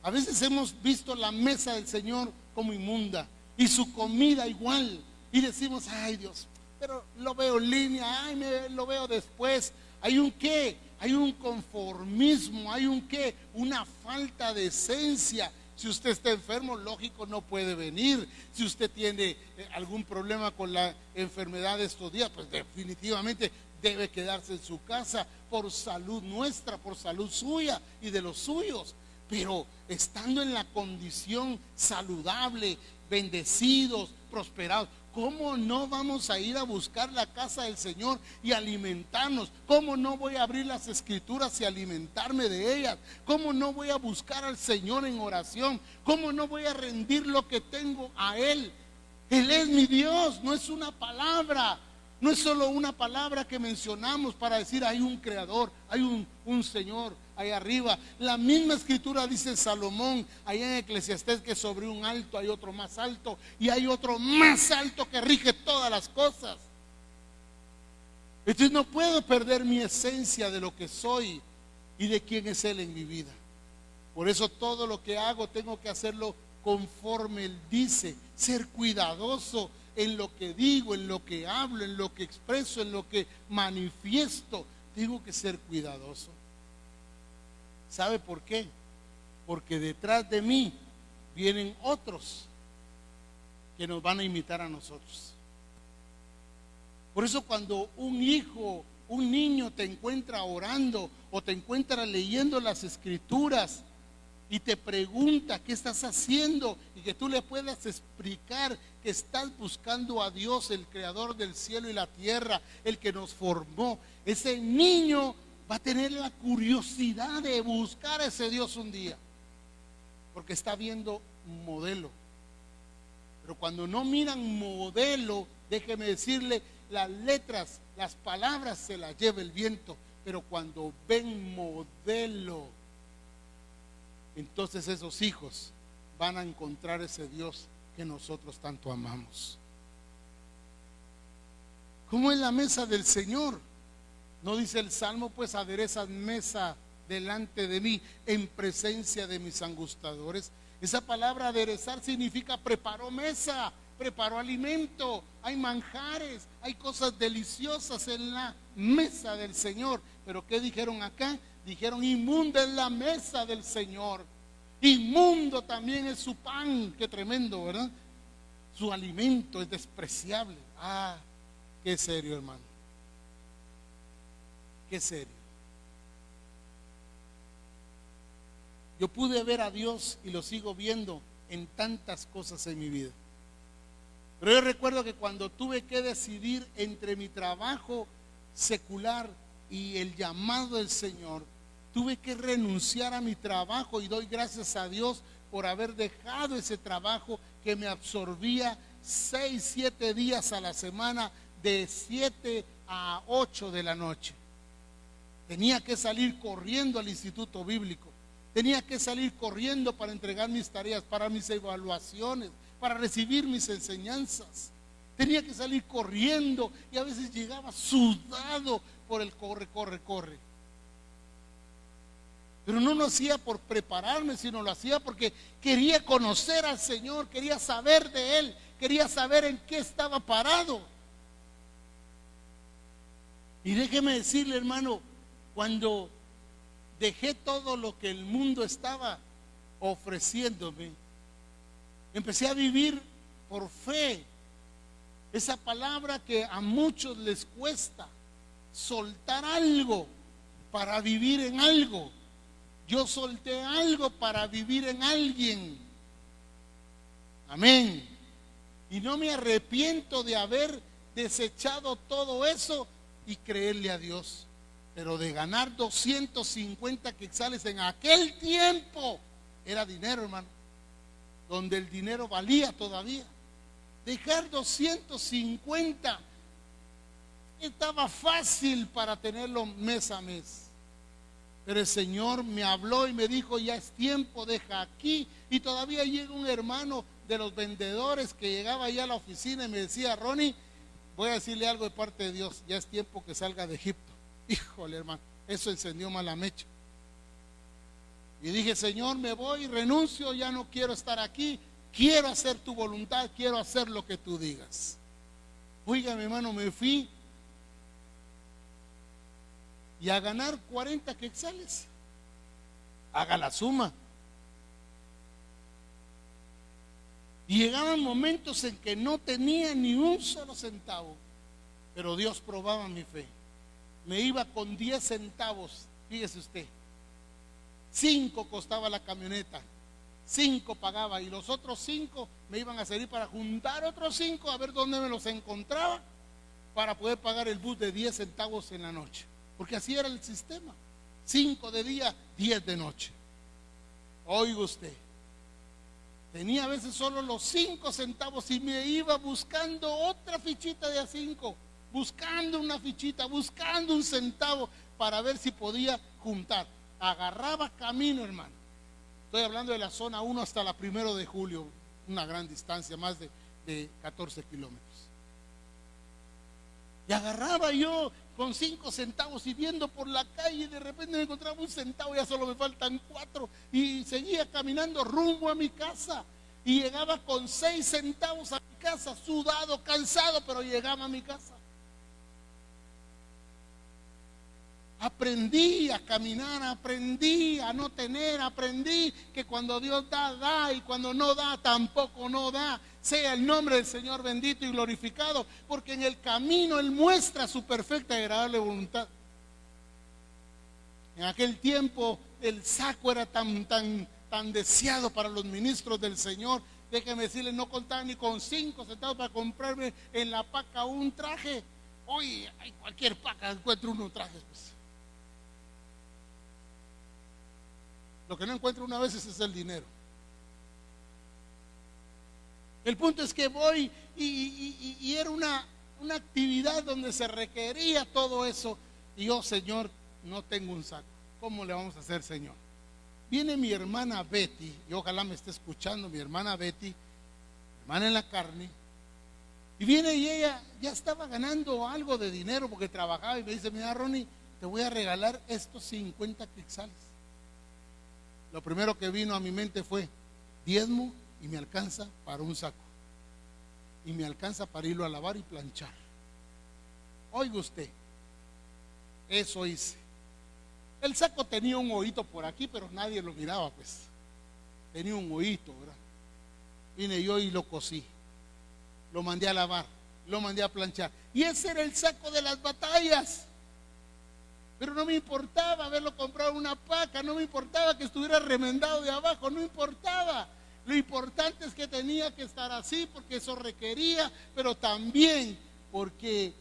A veces hemos visto la mesa del Señor como inmunda y su comida igual. Y decimos, ay Dios, pero lo veo en línea, ay, lo veo después. Hay un qué, hay un conformismo, hay un qué, una falta de esencia. Si usted está enfermo, lógico, no puede venir. Si usted tiene algún problema con la enfermedad de estos días, pues definitivamente debe quedarse en su casa por salud nuestra, por salud suya y de los suyos. Pero estando en la condición saludable, bendecidos, prosperados, ¿cómo no vamos a ir a buscar la casa del Señor y alimentarnos? ¿Cómo no voy a abrir las escrituras y alimentarme de ellas? ¿Cómo no voy a buscar al Señor en oración? ¿Cómo no voy a rendir lo que tengo a Él? Él es mi Dios, no es una palabra. No es solo una palabra que mencionamos para decir hay un creador, hay un Señor ahí arriba. La misma escritura dice Salomón allá en Eclesiastés que sobre un alto hay otro más alto y hay otro más alto que rige todas las cosas. Entonces no puedo perder mi esencia de lo que soy y de quién es Él en mi vida. Por eso todo lo que hago tengo que hacerlo conforme Él dice, ser cuidadoso en lo que digo, en lo que hablo, en lo que expreso, en lo que manifiesto. Tengo que ser cuidadoso. ¿Sabe por qué? Porque detrás de mí vienen otros que nos van a imitar a nosotros. Por eso cuando un hijo, un niño te encuentra orando o te encuentra leyendo las escrituras y te pregunta qué estás haciendo y que tú le puedas explicar que estás buscando a Dios, el creador del cielo y la tierra, el que nos formó, ese niño va a tener la curiosidad de buscar a ese Dios un día, porque está viendo un modelo. Pero cuando no miran modelo, déjeme decirle, las letras, las palabras se las lleva el viento, pero cuando ven modelo, entonces esos hijos van a encontrar ese Dios que nosotros tanto amamos. ¿Cómo es la mesa del Señor? ¿No dice el Salmo, pues aderezas mesa delante de mí en presencia de mis angustiadores? Esa palabra aderezar significa preparó mesa, preparó alimento, hay manjares, hay cosas deliciosas en la mesa del Señor. Pero ¿qué dijeron acá? Dijeron, inmunda es la mesa del Señor, inmundo también es su pan. Qué tremendo, ¿verdad? Su alimento es despreciable. Ah, qué serio, hermano, qué serio. Yo pude ver a Dios y lo sigo viendo en tantas cosas en mi vida. Pero yo recuerdo que cuando tuve que decidir entre mi trabajo secular y el llamado del Señor, tuve que renunciar a mi trabajo, y doy gracias a Dios por haber dejado ese trabajo que me absorbía 6, 7 días a la semana, de 7 a 8 de la noche. Tenía que salir corriendo al instituto bíblico, tenía que salir corriendo para entregar mis tareas, para mis evaluaciones, para recibir mis enseñanzas. Tenía que salir corriendo y a veces llegaba sudado por el corre. Pero no lo hacía por prepararme, sino lo hacía porque quería conocer al Señor, quería saber de Él, quería saber en qué estaba parado. Y déjeme decirle, hermano, cuando dejé todo lo que el mundo estaba ofreciéndome, empecé a vivir por fe. Esa palabra que a muchos les cuesta, soltar algo para vivir en algo. Yo solté algo para vivir en alguien. Amén. Y no me arrepiento de haber desechado todo eso y creerle a Dios. Pero de ganar 250 quetzales en aquel tiempo, era dinero, hermano, donde el dinero valía todavía. Dejar 250 estaba fácil para tenerlo mes a mes. Pero el Señor me habló y me dijo, ya es tiempo, deja aquí. Y todavía llega un hermano de los vendedores que llegaba allá a la oficina y me decía, Ronnie, voy a decirle algo de parte de Dios, ya es tiempo que salga de Egipto. Híjole, hermano, eso encendió más la mecha. Y dije, Señor, me voy, renuncio, ya no quiero estar aquí, quiero hacer tu voluntad, quiero hacer lo que tú digas. Oiga, mi hermano, me fui y a ganar 40 quetzales. Haga la suma. Y llegaban momentos en que no tenía ni un solo centavo, pero Dios probaba mi fe. Me iba con 10 centavos, fíjese usted. 5 costaba la camioneta, 5 pagaba y los otros 5 me iban a servir para juntar otros 5 a ver dónde me los encontraba para poder pagar el bus de 10 centavos en la noche. Porque así era el sistema. 5 de día, 10 de noche. Oiga usted, tenía a veces solo los 5 centavos y me iba buscando otra fichita de a 5, buscando una fichita, buscando un centavo para ver si podía juntar. Agarraba camino, hermano. Estoy hablando de la zona 1 hasta la 1 de julio, una gran distancia, más de 14 kilómetros. Y agarraba yo con 5 centavos y viendo por la calle, y de repente me encontraba un centavo, ya solo me faltan 4, y seguía caminando rumbo a mi casa. Y llegaba con 6 centavos a mi casa, sudado, cansado, pero llegaba a mi casa. Aprendí a caminar, aprendí a no tener, aprendí que cuando Dios da, da, y cuando no da, tampoco no da. Sea el nombre del Señor bendito y glorificado, porque en el camino Él muestra su perfecta y agradable voluntad. En aquel tiempo el saco era tan deseado para los ministros del Señor. Déjeme decirles, no contaba ni con 5 centavos para comprarme en la paca un traje. Hoy hay cualquier paca, encuentro unos trajes, pues. Lo que no encuentro una vez es el dinero. El punto es que voy y era una actividad donde se requería todo eso. Y yo, Señor, no tengo un saco. ¿Cómo le vamos a hacer, Señor? Viene mi hermana Betty, y ojalá me esté escuchando, mi hermana Betty, hermana en la carne. Y viene y ella ya estaba ganando algo de dinero porque trabajaba y me dice, mira, Ronnie, te voy a regalar estos 50 quetzales. Lo primero que vino a mi mente fue diezmo y me alcanza para un saco y me alcanza para irlo a lavar y planchar. Oiga usted, eso hice. El saco tenía un hoyito por aquí, pero nadie lo miraba, pues. Tenía un hoyito, ¿verdad? Vine yo y lo cosí, lo mandé a lavar, lo mandé a planchar, y ese era el saco de las batallas. Pero no me importaba haberlo comprado una paca, no me importaba que estuviera remendado de abajo, no importaba. Lo importante es que tenía que estar así porque eso requería, pero también porque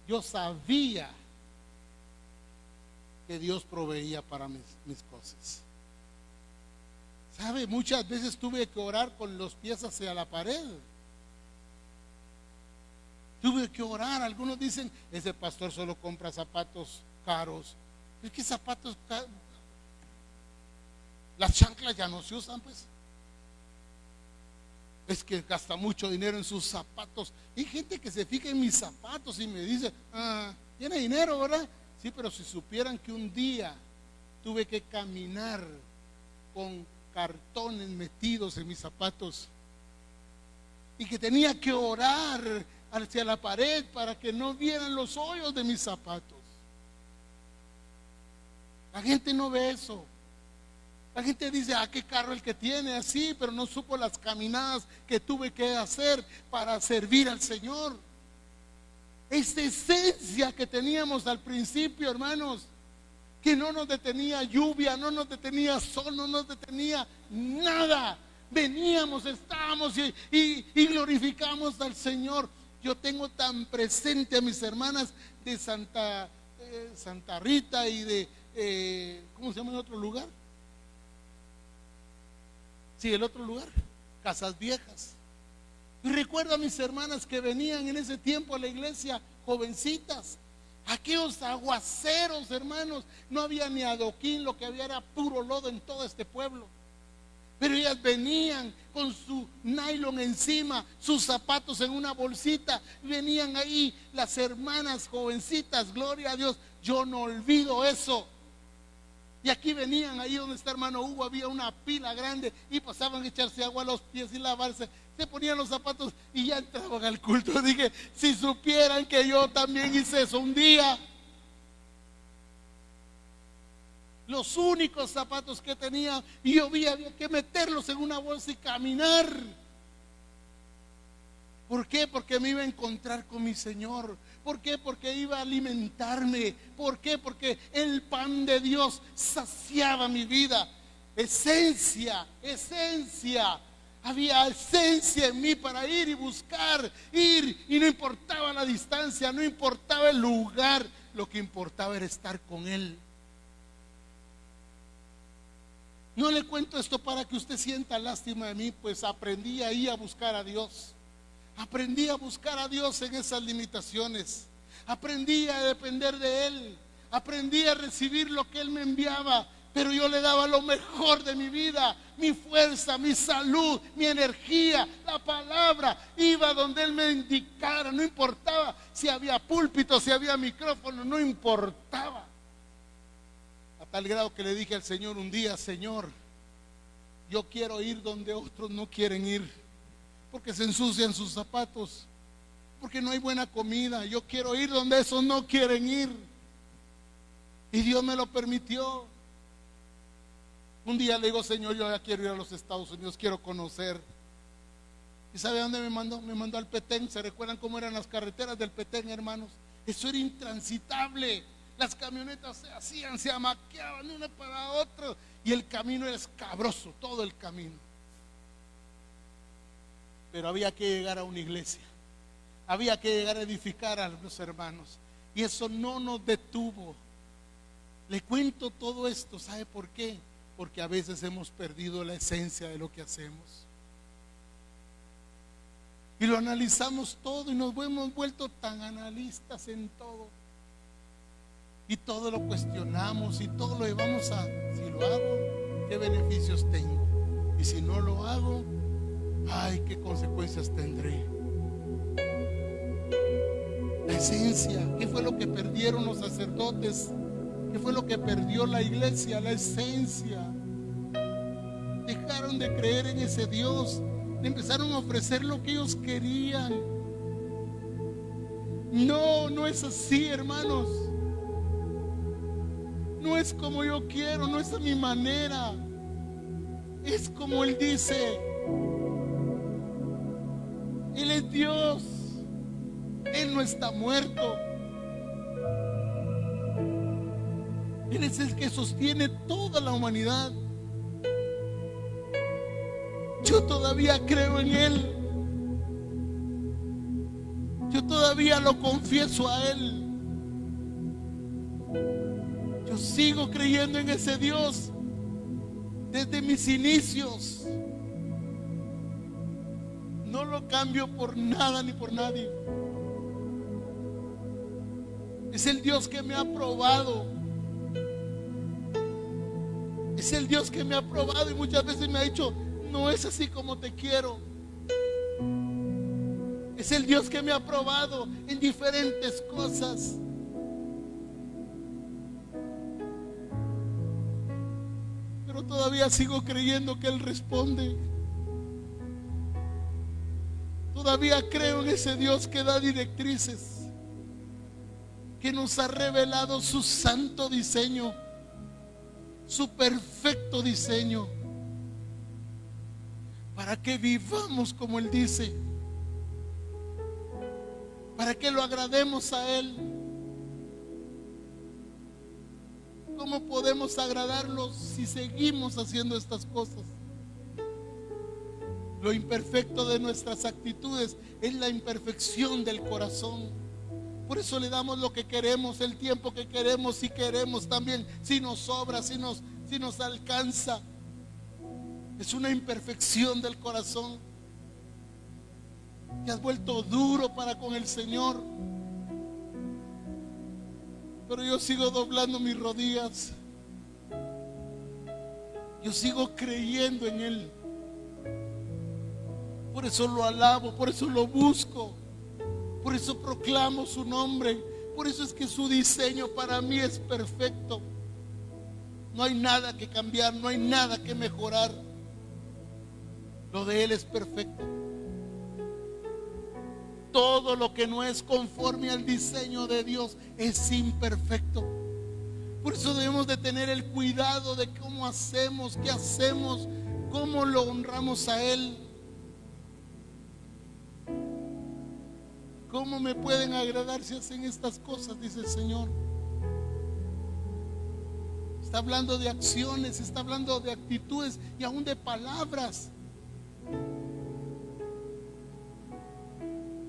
yo sabía que Dios proveía para mis cosas. ¿Sabe? Muchas veces tuve que orar con los pies hacia la pared. Tuve que orar. Algunos dicen, ese pastor solo compra zapatos caros. Es que zapatos caros, las chanclas ya no se usan, pues. Es que gasta mucho dinero en sus zapatos. Hay gente que se fija en mis zapatos y me dice, tiene dinero, ¿verdad? Sí, pero si supieran que un día tuve que caminar con cartones metidos en mis zapatos y que tenía que orar hacia la pared para que no vieran los hoyos de mis zapatos. La gente no ve eso. La gente dice, qué carro el que tiene, así, pero no supo las caminadas que tuve que hacer para servir al Señor. Esta esencia que teníamos al principio, hermanos, que no nos detenía lluvia, no nos detenía sol, no nos detenía nada. Veníamos, estábamos y glorificamos al Señor. Yo tengo tan presente a mis hermanas de Santa Rita y de, ¿cómo se llama el otro lugar? Sí, el otro lugar, Casas Viejas. Y recuerdo a mis hermanas que venían en ese tiempo a la iglesia, jovencitas, aquellos aguaceros, hermanos, no había ni adoquín, lo que había era puro lodo en todo este pueblo. Pero ellas venían con su nylon encima, sus zapatos en una bolsita, venían ahí las hermanas jovencitas, gloria a Dios, yo no olvido eso. Y aquí venían, ahí donde está hermano Hugo, había una pila grande y pasaban a echarse agua a los pies y lavarse, se ponían los zapatos y ya entraban al culto. Dije, si supieran que yo también hice eso un día. Los únicos zapatos que tenía y yo había que meterlos en una bolsa y caminar. ¿Por qué? Porque me iba a encontrar con mi Señor. ¿Por qué? Porque iba a alimentarme. ¿Por qué? Porque el pan de Dios saciaba mi vida. Esencia. Había esencia en mí para ir y buscar, ir, y no importaba la distancia, no importaba el lugar, lo que importaba era estar con Él. No le cuento esto para que usted sienta lástima de mí, pues aprendí ahí a buscar a Dios. Aprendí a buscar a Dios en esas limitaciones. Aprendí a depender de Él. Aprendí a recibir lo que Él me enviaba. Pero yo le daba lo mejor de mi vida, mi fuerza, mi salud, mi energía, la palabra. Iba donde Él me indicara, no importaba si había púlpito, si había micrófono, no importaba. A tal grado que le dije al Señor un día, Señor, yo quiero ir donde otros no quieren ir. Porque se ensucian sus zapatos, porque no hay buena comida. Yo quiero ir donde esos no quieren ir. Y Dios me lo permitió. Un día le digo, Señor, yo ya quiero ir a los Estados Unidos, quiero conocer. ¿Y sabe a dónde me mandó? Me mandó al Petén. ¿Se recuerdan cómo eran las carreteras del Petén, hermanos? Eso era intransitable. Las camionetas se hacían, se amaqueaban de una para otra, y el camino era escabroso, todo el camino. Pero había que llegar a una iglesia, había que llegar a edificar a los hermanos, y eso no nos detuvo. Le cuento todo esto, ¿sabe por qué? Porque a veces hemos perdido la esencia de lo que hacemos y lo analizamos todo y nos hemos vuelto tan analistas en todo, y todo lo cuestionamos y todo lo llevamos a, si lo hago, ¿qué beneficios tengo? Y si no lo hago, ay, qué consecuencias tendré. La esencia, ¿qué fue lo que perdieron los sacerdotes? ¿Qué fue lo que perdió la iglesia? La esencia. Dejaron de creer en ese Dios, le empezaron a ofrecer lo que ellos querían. No, no es así, hermanos. No es como yo quiero, no es a mi manera. Es como Él dice. Él es Dios. Él no está muerto. Él es el que sostiene toda la humanidad. Yo todavía creo en Él. Yo todavía lo confieso a Él. Yo sigo creyendo en ese Dios desde mis inicios. No lo cambio por nada ni por nadie. Es el Dios que me ha probado. Es el Dios que me ha probado y muchas veces me ha dicho, no es así como te quiero. Es el Dios que me ha probado en diferentes cosas. todavía sigo creyendo que Él responde. Todavía creo en ese Dios que da directrices, que nos ha revelado su santo diseño, su perfecto diseño, para que vivamos como Él dice, para que lo agrademos a Él. ¿Cómo podemos agradarlo si seguimos haciendo estas cosas? Lo imperfecto de nuestras actitudes es la imperfección del corazón. Por eso le damos lo que queremos, el tiempo que queremos, si queremos también, si nos sobra, si nos alcanza. Es una imperfección del corazón. Te has vuelto duro para con el Señor. Pero yo sigo doblando mis rodillas. Yo sigo creyendo en Él. Por eso lo alabo, por eso lo busco, por eso proclamo su nombre. Por eso es que su diseño para mí es perfecto. No hay nada que cambiar, no hay nada que mejorar. Lo de Él es perfecto. Todo lo que no es conforme al diseño de Dios es imperfecto. Por eso debemos de tener el cuidado de cómo hacemos, qué hacemos, cómo lo honramos a Él. ¿Cómo me pueden agradar si hacen estas cosas? Dice el Señor. Está hablando de acciones, está hablando de actitudes y aún de palabras.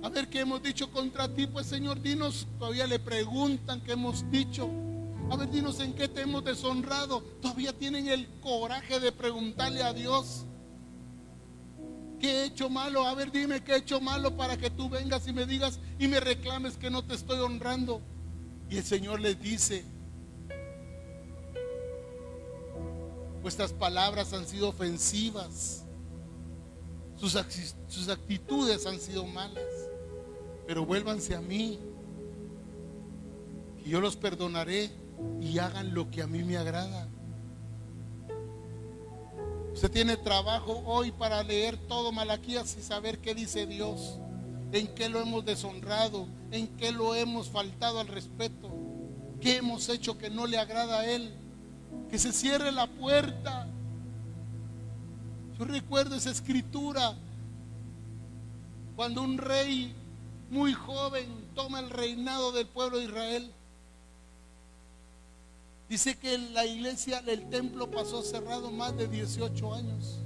A ver, ¿qué hemos dicho contra ti? Pues Señor, dinos. Todavía le preguntan qué hemos dicho. A ver, dinos en qué te hemos deshonrado. Todavía tienen el coraje de preguntarle a Dios: ¿qué he hecho malo? A ver, dime qué he hecho malo para que tú vengas y me digas y me reclames que no te estoy honrando. Y el Señor les dice: vuestras palabras han sido ofensivas, sus actitudes han sido malas, pero vuélvanse a mí, que yo los perdonaré, y hagan lo que a mí me agrada. Usted tiene trabajo hoy para leer todo Malaquías y saber qué dice Dios, en qué lo hemos deshonrado, en qué lo hemos faltado al respeto, qué hemos hecho que no le agrada a Él. Que se cierre la puerta. Yo recuerdo esa escritura cuando un rey muy joven toma el reinado del pueblo de Israel. Dice que la iglesia, el templo pasó cerrado más de 18 años.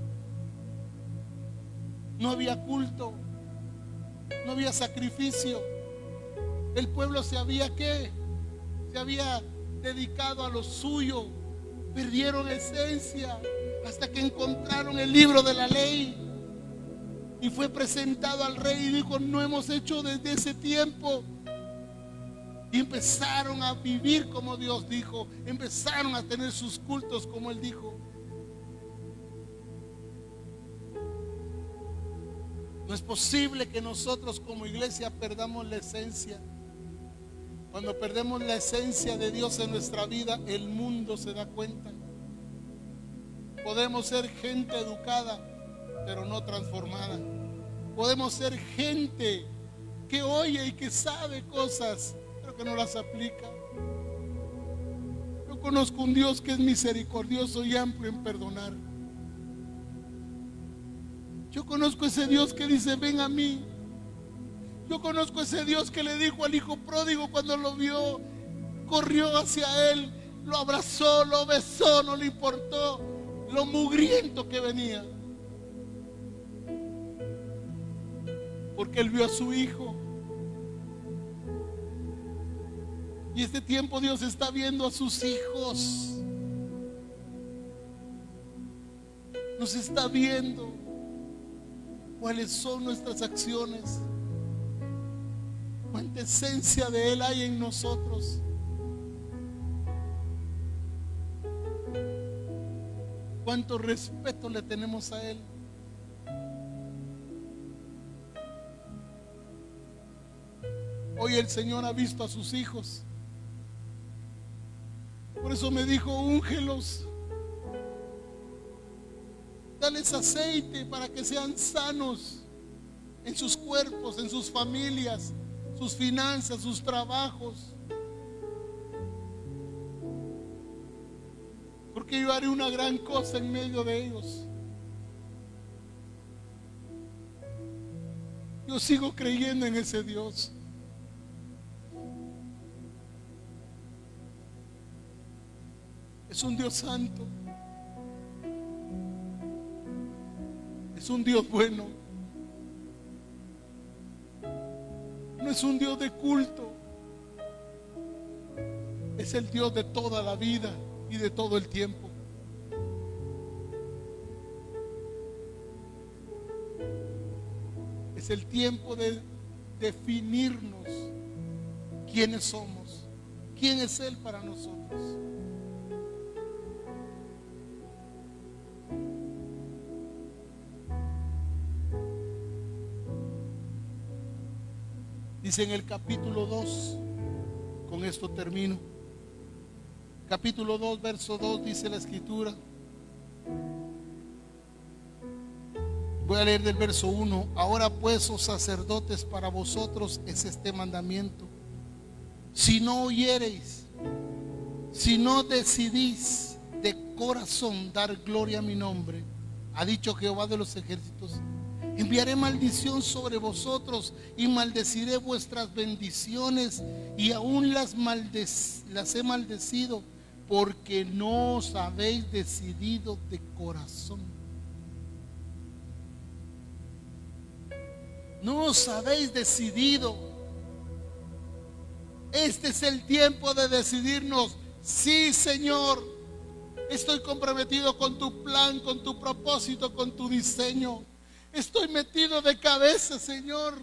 No había culto, no había sacrificio. El pueblo se había dedicado a lo suyo. Perdieron esencia hasta que encontraron el libro de la ley y fue presentado al rey y dijo: no hemos hecho desde ese tiempo. Y empezaron a vivir como Dios dijo, empezaron a tener sus cultos como Él dijo. No es posible que nosotros como iglesia perdamos la esencia. Cuando perdemos la esencia de Dios en nuestra vida, el mundo se da cuenta. Podemos ser gente educada, pero no transformada. Podemos ser gente que oye y que sabe cosas, pero que no las aplica. Yo conozco un Dios que es misericordioso y amplio en perdonar. Yo conozco ese Dios que dice: ven a mí. Yo conozco ese Dios que le dijo al hijo pródigo cuando lo vio, corrió hacia él, lo abrazó, lo besó, no le importó lo mugriento que venía, porque él vio a su hijo. Y este tiempo Dios está viendo a sus hijos, nos está viendo cuáles son nuestras acciones, cuánta esencia de Él hay en nosotros. Cuánto respeto le tenemos a Él. Hoy el Señor ha visto a sus hijos. Por eso me dijo: úngelos, Dales aceite para que sean sanos en sus cuerpos, en sus familias, sus finanzas, sus trabajos. Porque yo haré una gran cosa en medio de ellos. Yo sigo creyendo en ese Dios. Es un Dios santo. Es un Dios bueno. No es un Dios de culto. Es el Dios de toda la vida y de todo el tiempo. Es el tiempo de definirnos quiénes somos, quién es Él para nosotros. Dice en el capítulo 2, con esto termino. Capítulo 2, verso 2 dice la escritura. Voy a leer del verso 1. Ahora pues, oh sacerdotes, para vosotros es este mandamiento. Si no oyereis, si no decidís de corazón dar gloria a mi nombre, ha dicho Jehová de los ejércitos, enviaré maldición sobre vosotros y maldeciré vuestras bendiciones, y aún las he maldecido, porque no os habéis decidido de corazón. No os habéis decidido. Este es el tiempo de decidirnos. Sí, Señor, estoy comprometido con tu plan, con tu propósito, con tu diseño. Estoy metido de cabeza, Señor,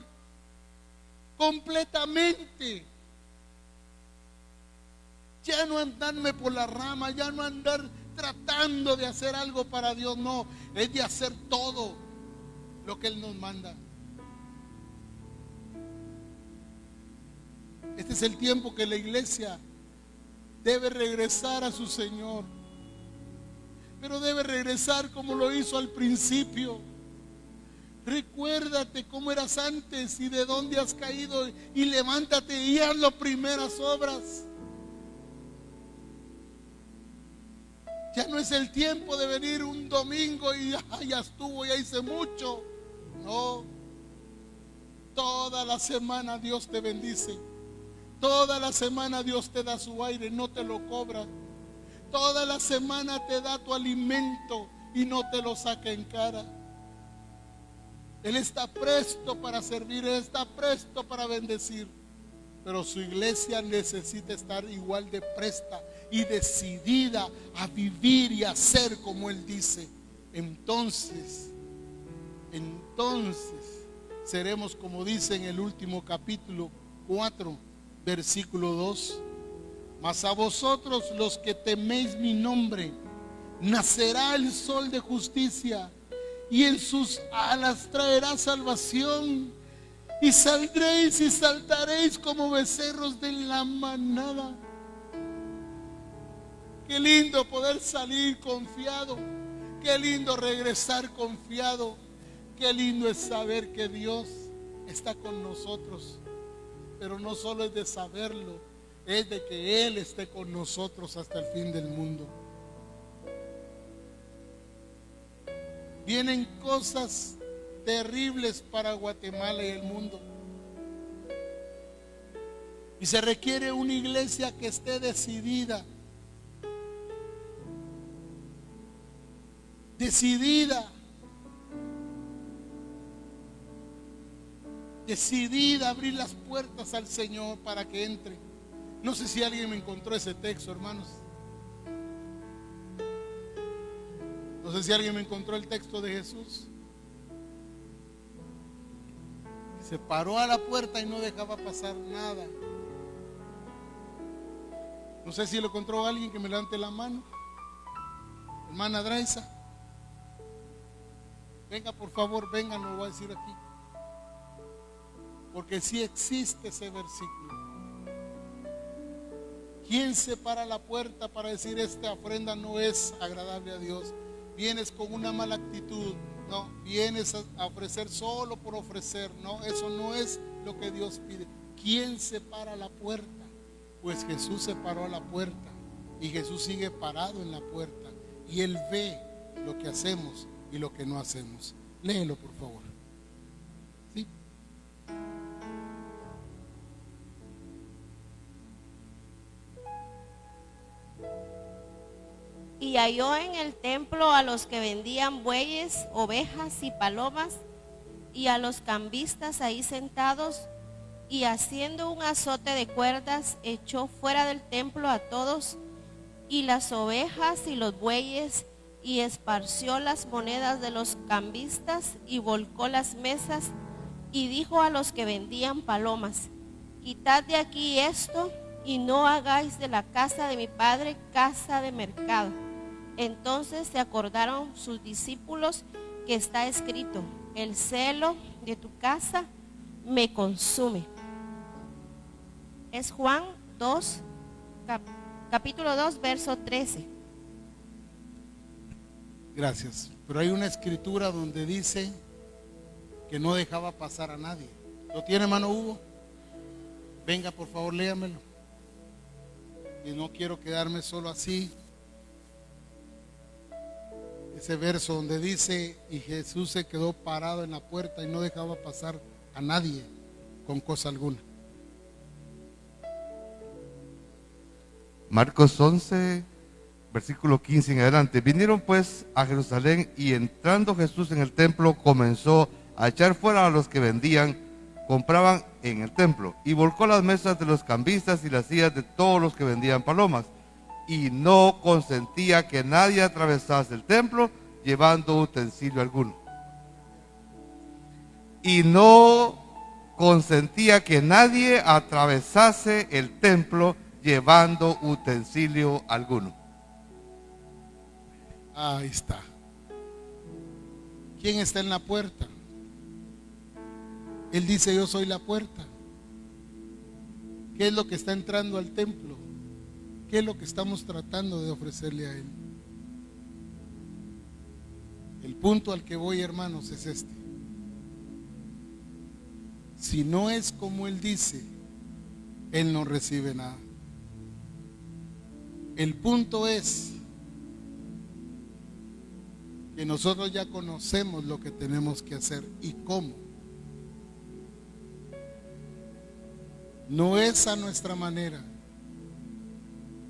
completamente. Ya no andarme por la rama, ya no andar tratando de hacer algo para Dios, no, es de hacer todo lo que Él nos manda. Este es el tiempo que la iglesia debe regresar a su Señor, pero debe regresar como lo hizo al principio. Recuérdate cómo eras antes y de dónde has caído, y levántate y haz las primeras obras. Ya no es el tiempo de venir un domingo y ya estuvo, ya hice mucho. No, toda la semana Dios te bendice. Toda la semana Dios te da su aire, no te lo cobra. Toda la semana te da tu alimento y no te lo saca en cara. Él está presto para servir, Él está presto para bendecir. Pero su iglesia necesita estar igual de presta y decidida a vivir y a hacer como Él dice. Entonces seremos, como dice en el último capítulo 4, versículo 2. Mas a vosotros, los que teméis mi nombre, nacerá el sol de justicia, y en sus alas traerá salvación, y saldréis y saltaréis como becerros de la manada. Qué lindo poder salir confiado, qué lindo regresar confiado, qué lindo es saber que Dios está con nosotros. Pero no solo es de saberlo, es de que Él esté con nosotros hasta el fin del mundo. Vienen cosas terribles para Guatemala y el mundo. Y se requiere una iglesia que esté decidida. Decidida a abrir las puertas al Señor para que entre. No sé si alguien me encontró ese texto, hermanos. No sé si alguien me encontró el texto de Jesús. Se paró a la puerta y no dejaba pasar nada. No sé si lo encontró alguien, que me levante la mano. Hermana Draisa, venga, por favor, venga, no lo voy a decir aquí. Porque sí existe ese versículo. ¿Quién se para a la puerta para decir esta ofrenda no es agradable a Dios? vienes con una mala actitud, no, vienes a ofrecer solo por ofrecer, no, eso no es lo que Dios pide. ¿Quién se para a la puerta? Pues Jesús se paró a la puerta y Jesús sigue parado en la puerta y Él ve lo que hacemos y lo que no hacemos. Léelo, por favor. ¿Sí? Y halló en el templo a los que vendían bueyes, ovejas y palomas, y a los cambistas ahí sentados, y haciendo un azote de cuerdas, echó fuera del templo a todos, y las ovejas y los bueyes, y esparció las monedas de los cambistas, y volcó las mesas, y dijo a los que vendían palomas: quitad de aquí esto, y no hagáis de la casa de mi padre casa de mercado. Entonces se acordaron sus discípulos que está escrito: el celo de tu casa me consume. Es Juan 2, capítulo 2, verso 13. Gracias. Pero hay una escritura donde dice que no dejaba pasar a nadie. ¿Lo tiene, hermano Hugo? Venga, por favor, léamelo. Y no quiero quedarme solo así. Ese verso donde dice: y Jesús se quedó parado en la puerta y no dejaba pasar a nadie con cosa alguna. Marcos 11, versículo 15 en adelante. Vinieron pues a Jerusalén, y entrando Jesús en el templo comenzó a echar fuera a los que compraban en el templo, y volcó las mesas de los cambistas y las sillas de todos los que vendían palomas, y no consentía que nadie atravesase el templo llevando utensilio alguno. Y no consentía que nadie atravesase el templo llevando utensilio alguno. Ahí está. ¿Quién está en la puerta? Él dice: yo soy la puerta. ¿Qué es lo que está entrando al templo? ¿Qué es lo que estamos tratando de ofrecerle a Él? El punto al que voy, hermanos, es este. Si no es como Él dice, Él no recibe nada. El punto es que nosotros ya conocemos lo que tenemos que hacer y cómo. No es a nuestra manera,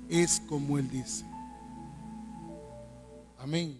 es como Él dice. Amén.